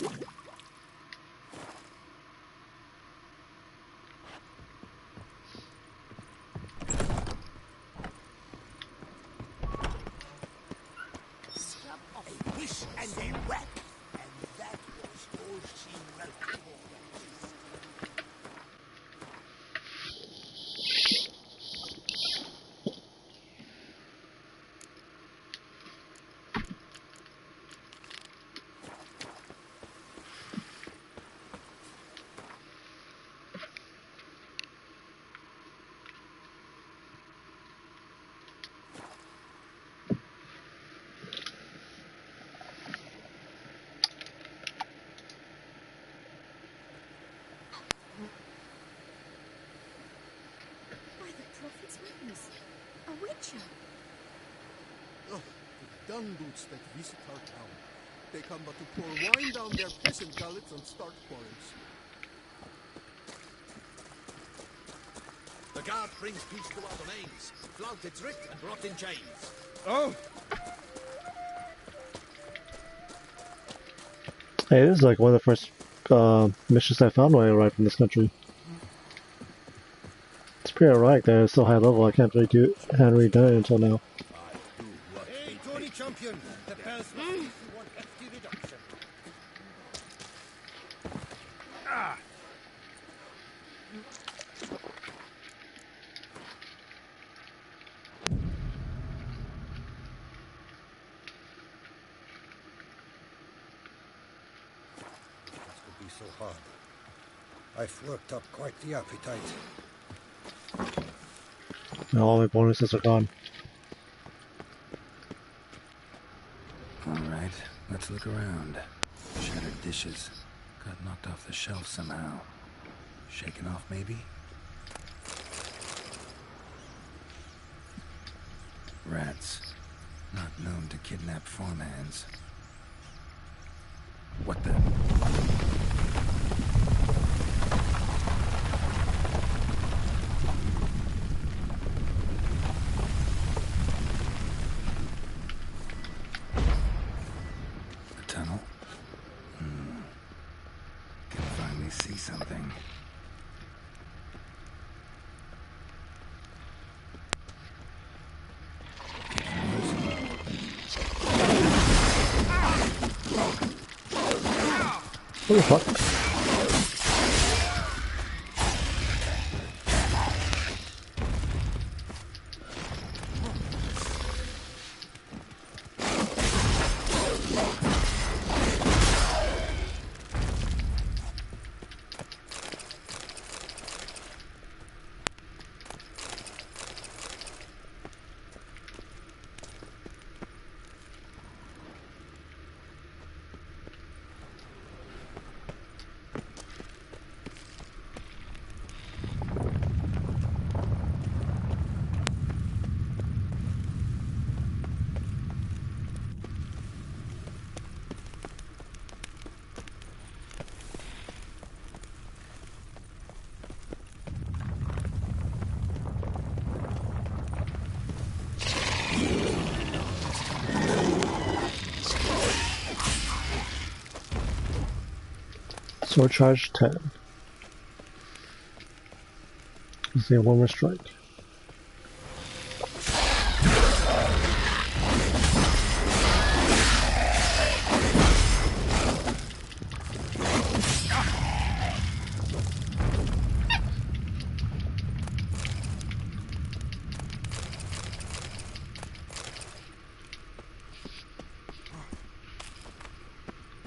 A wish and a whack, and that was all she wrote for us. By the prophet's witness, a witcher. Oh, the dung boots that visit our town. They come but to pour wine down their peasant gullets and start quarrels. The guard brings peace to our domains, flouted strict and brought in chains. Oh! Hey, this is like one of the first missions I found when I arrived in this country. It's pretty ironic that it's so high level. I hadn't really done it until now. Hey, Tony Champion! The bells must give you one hefty reduction. Ah! This could be so hard. I've worked up quite the appetite. Now all my bonuses are gone. Alright, let's look around. Shattered dishes. Got knocked off the shelf somehow. Shaken off, maybe? Rats. Not known to kidnap farmhands. What the? A tunnel? Can finally see something. What the fuck? Sword charge 10. Let's see, one more strike.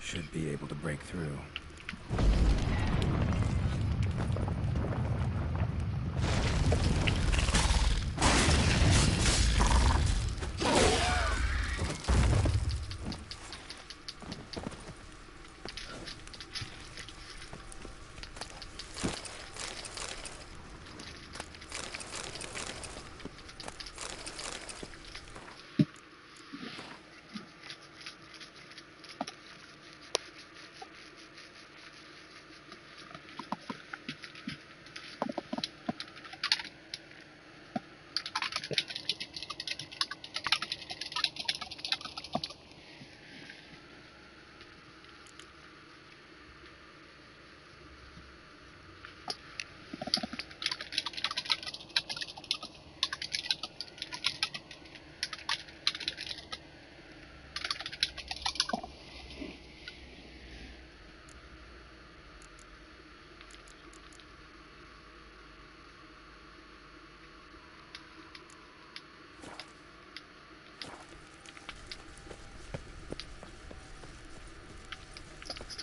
Should be able to break through.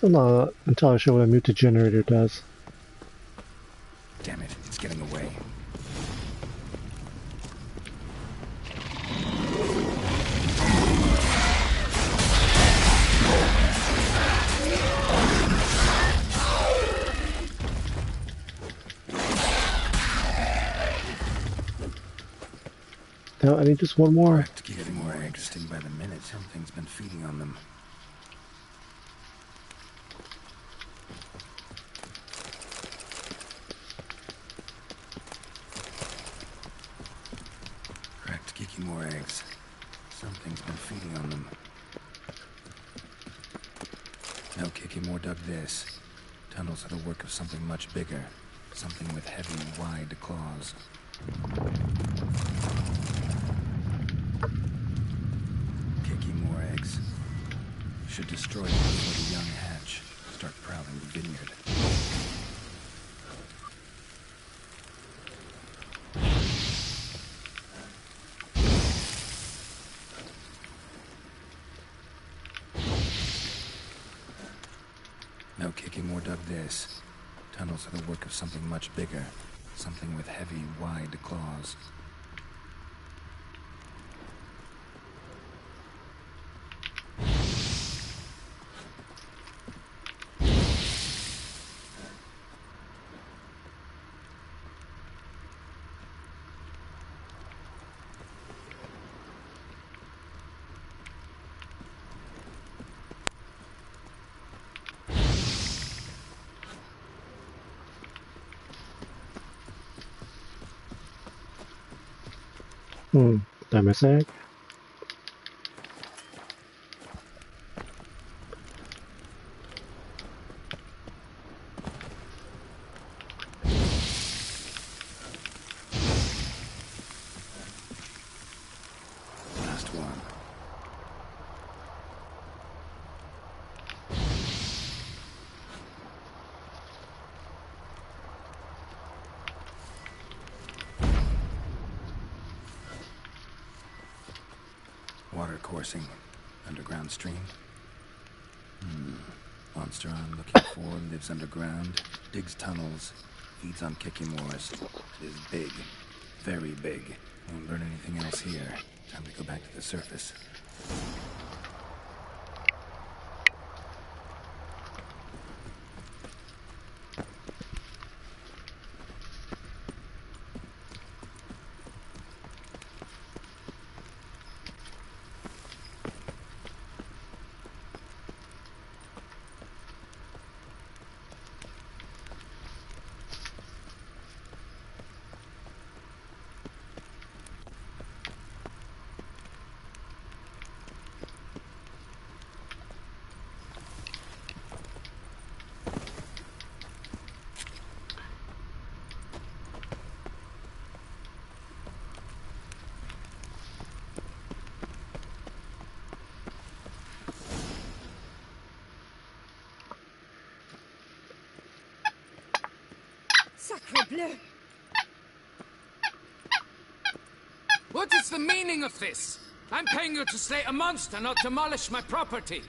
Still not entirely sure what a mutant generator does. Damn it, it's getting away. Now I need just one more. To keep getting more interesting by the minute. Something's been feeding on them. Correct, kicking more eggs. Something's been feeding on them. No kicking more dug this. Tunnels are the work of something much bigger. Something with heavy, wide claws. Kicking more eggs. Should destroy them before the young hatch. Start prowling the vineyard. No kicking more dug this. Tunnels are the work of something much bigger. Something with heavy, wide claws. Did I miss egg? Last one. Water coursing. Underground stream. Monster I'm looking for lives underground, digs tunnels, feeds on Kikimores. It is big. Very big. Won't learn anything else here. Time to go back to the surface. Sacre bleu! What is the meaning of this? I'm paying you to slay a monster, not demolish my property.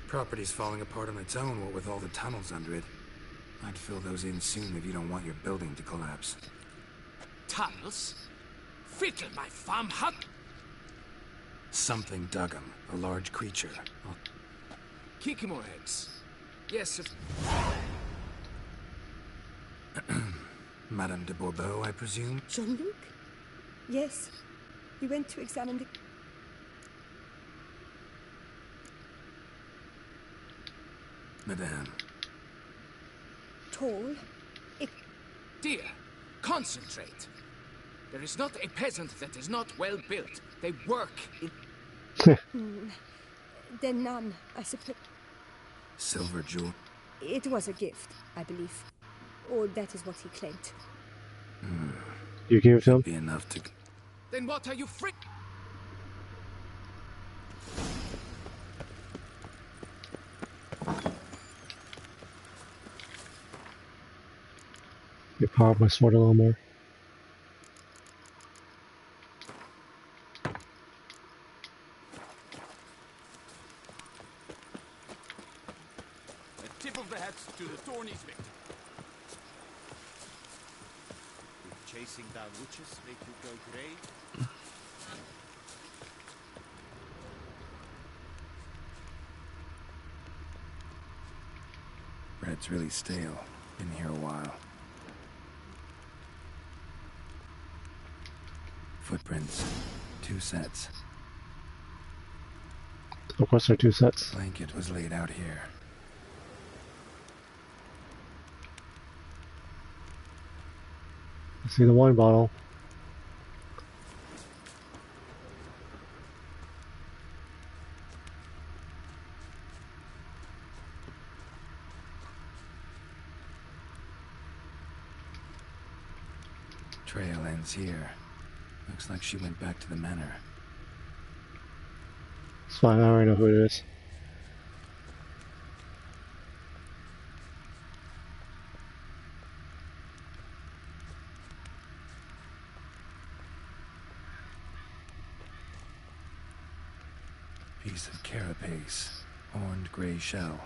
Property's falling apart on its own, what with all the tunnels under it. I'd fill those in soon if you don't want your building to collapse. Tunnels? Fiddle my farm hut? Something dug 'em. A large creature. Kikimore eggs. Yes, if... Madame de Bordeaux, I presume? Jean-Luc? Yes. He went to examine the... Madame. Tall. Dear, concentrate. There is not a peasant that is not well built. They work in... Then none, I suppose. Silver jewel? It was a gift, I believe. Or that is what he claimed. You gave it to him? Be enough to... Then what are you frick... You power up my sword a little more. tip of the hat to the Thorny's victim. If chasing down witches make you go grey, Bread's really stale. Been here a while. Footprints. 2 sets. Of course, there are 2 sets. Blanket was laid out here. I see the wine bottle. Trail ends here. Looks like she went back to the manor. It's fine, I already know who it is. Piece of carapace. Horned gray shell.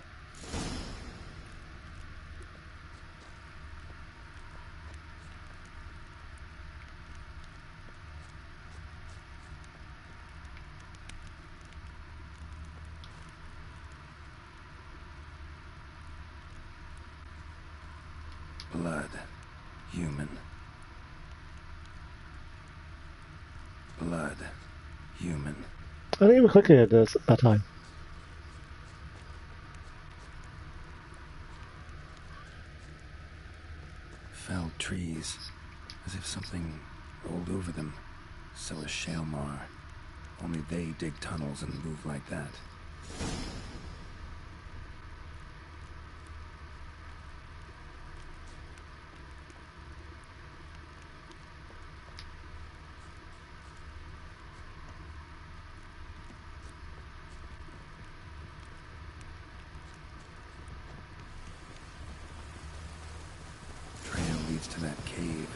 Blood. Human. Blood. Human. I didn't even click it at that time. Felled trees. As if something rolled over them. So is Shalmar. Only they dig tunnels and move like that. To that cave.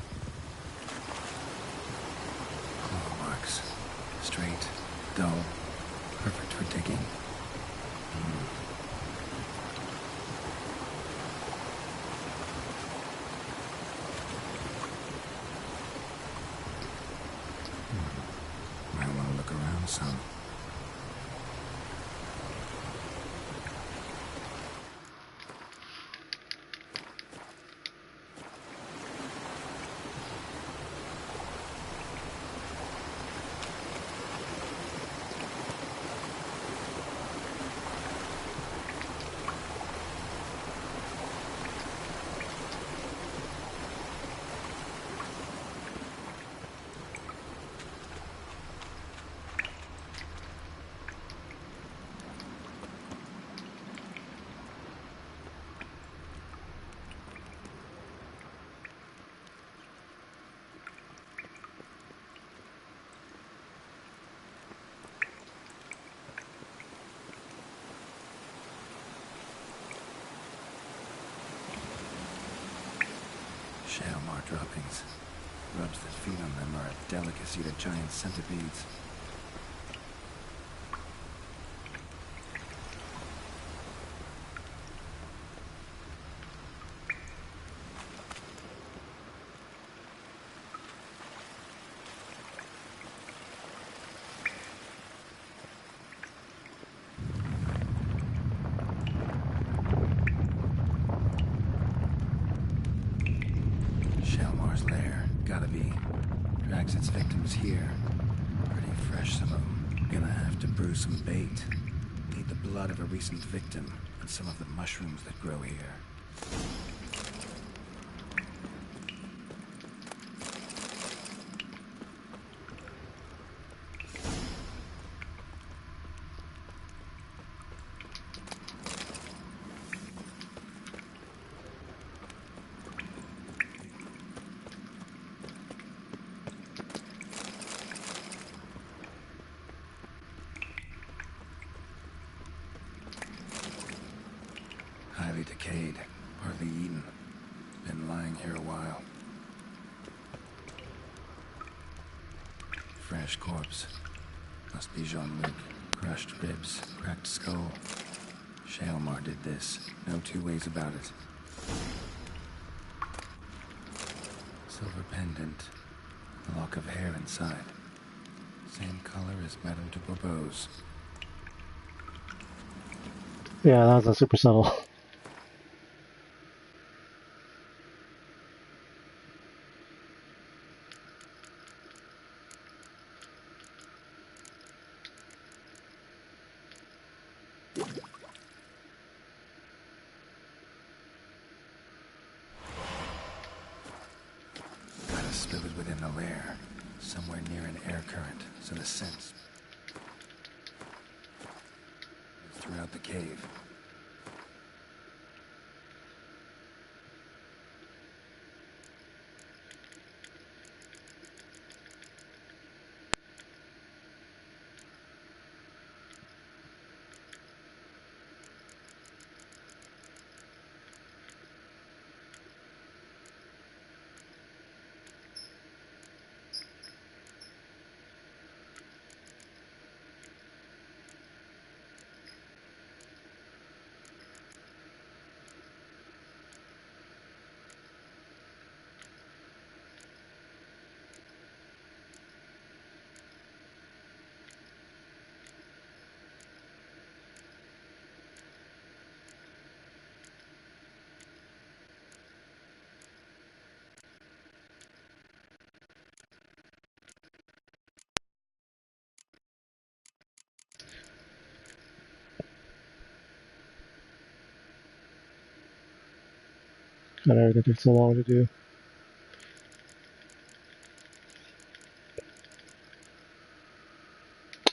Claw marks. Straight, dull, perfect for digging. Might want to look around some. Shalmar droppings. Rubs that feed on them are a delicacy to giant centipedes. Shalmar's lair. Gotta be. Drags its victims here. Pretty fresh, some of them. Gonna have to brew some bait. Need the blood of a recent victim and some of the mushrooms that grow here. Highly decayed, hardly eaten. Been lying here a while. Fresh corpse. Must be Jean-Luc. Crushed ribs, cracked skull. Shaelmar did this. No two ways about it. Silver pendant. A lock of hair inside. Same color as Madame de Bourbeau's. Yeah, that was a super subtle. Gotta spill it within the lair. Somewhere near an air current, so the scent is throughout the cave. God, everything took so long to do.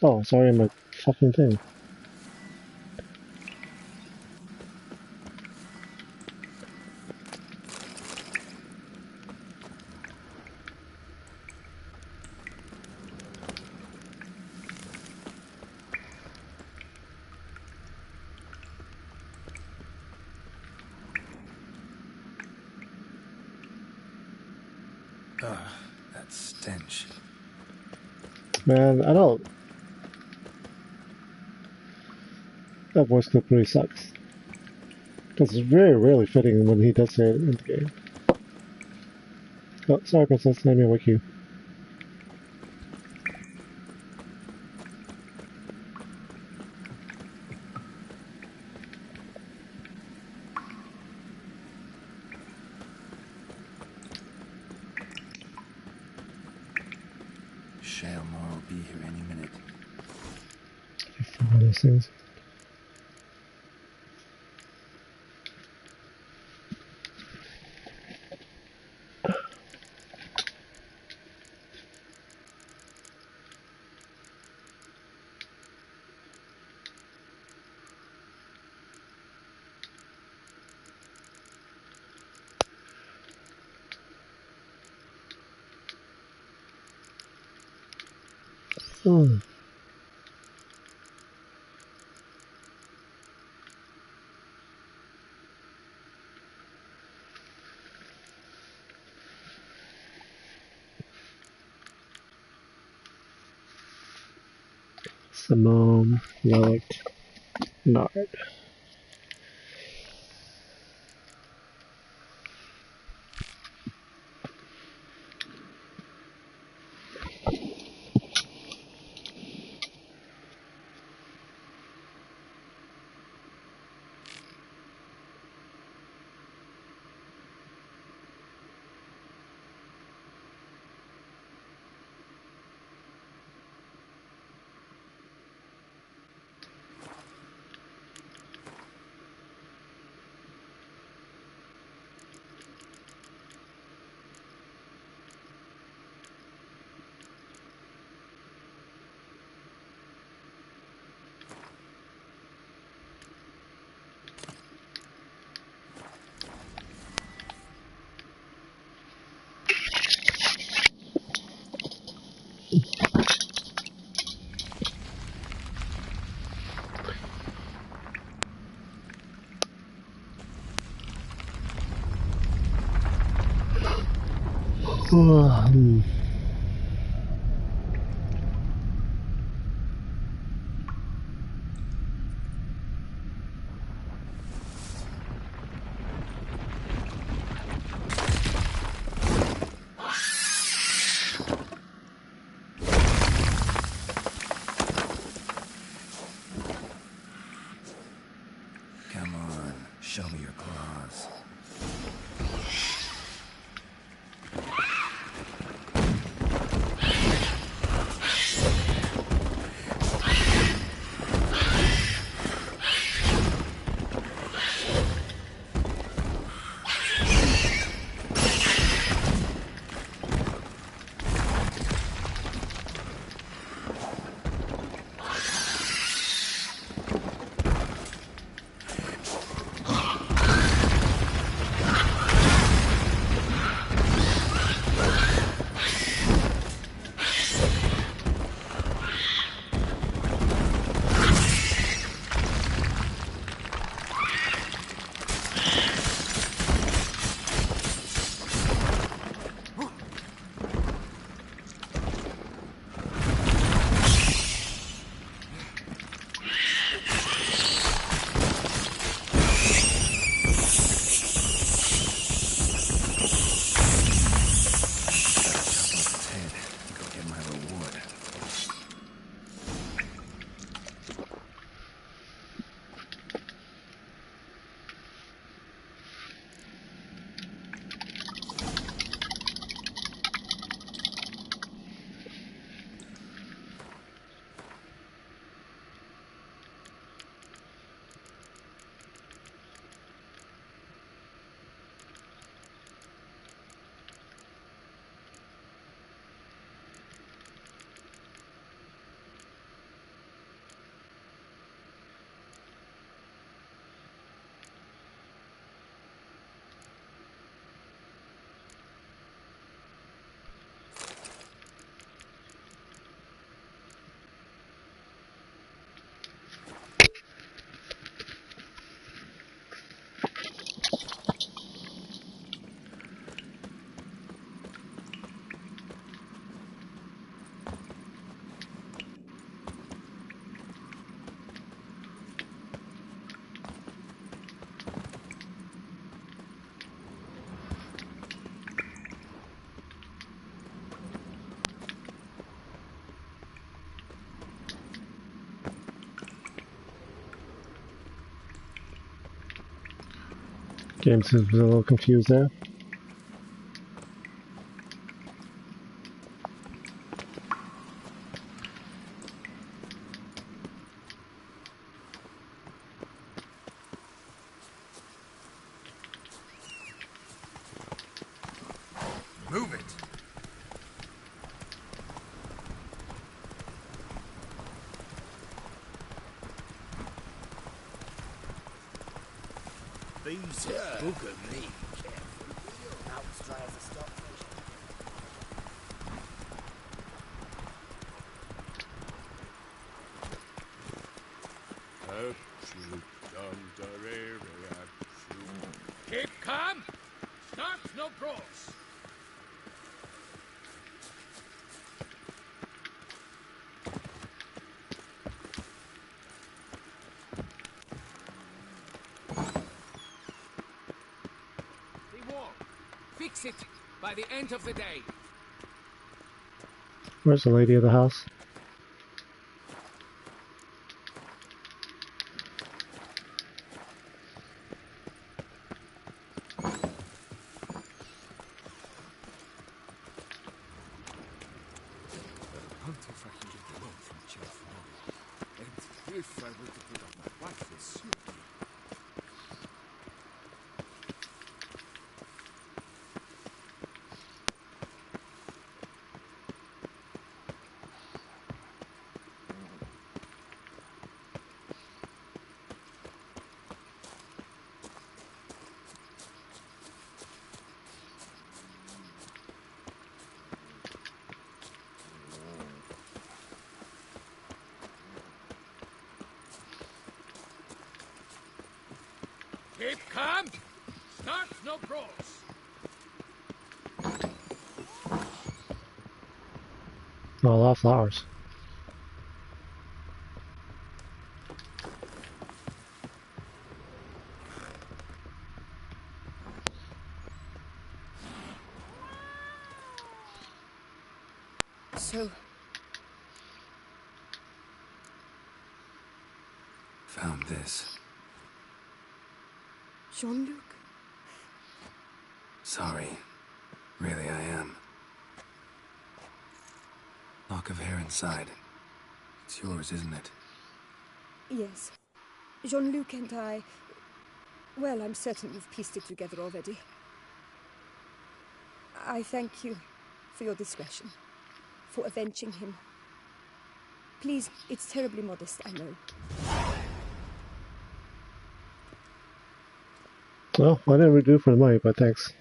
Oh, sorry, I'm a fucking thing. Ugh, that stench. Man, I don't... That voice clip really sucks. Because it's very rarely fitting when he does say it in the game. Oh, sorry, Princess, let me wake you. Shaelmar will be here any minute. One of those things. Hmm. Simone, Relic, Nard. vase. Game seems a little confused there. Move it! These booger me. Now let's try as a stockfish. Keep calm! Start no cross! They walk. Fix it by the end of the day. Where's the lady of the house? If I can get away from Jeff now, and if I were to put up my wife this suit. Keep calm! Start no cross! Oh, a lot of flowers. So, Found this. Jean-Luc. Sorry. Really, I am. Lock of hair inside. It's yours, isn't it? Yes. Jean-Luc and I... Well, I'm certain you've pieced it together already. I thank you for your discretion, for avenging him. Please, it's terribly modest, I know. Well, I didn't really do it for the money, but thanks.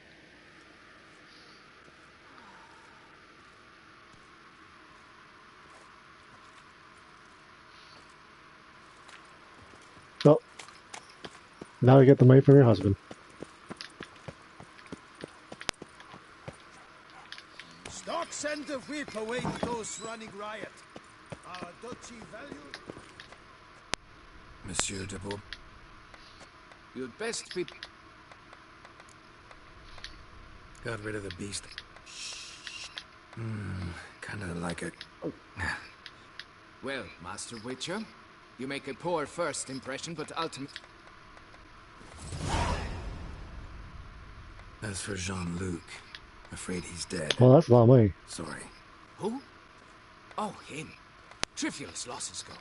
Oh. Now you get the money from your husband. Stock send the whip away those running riot. Our duchy value. Monsieur de Bourg. You'd best be... Got rid of the beast. Kinda like it. Well, Master Witcher, you make a poor first impression, but ultimately... As for Jean-Luc, afraid he's dead. Well, that's a lot of money. Sorry. Who? Oh, him. Trivial as losses go.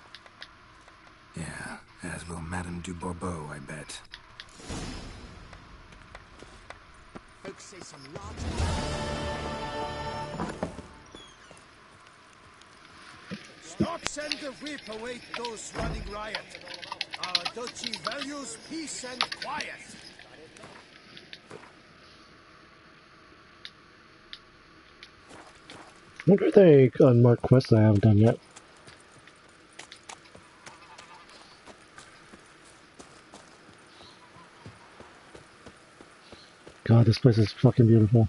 Yeah, as will Madame du Bourbeau, I bet. Folks say some large... Stock send the whip await those running riot. Our duchy values peace and quiet. I wonder if they unmarked quests I haven't done yet. God, this place is fucking beautiful.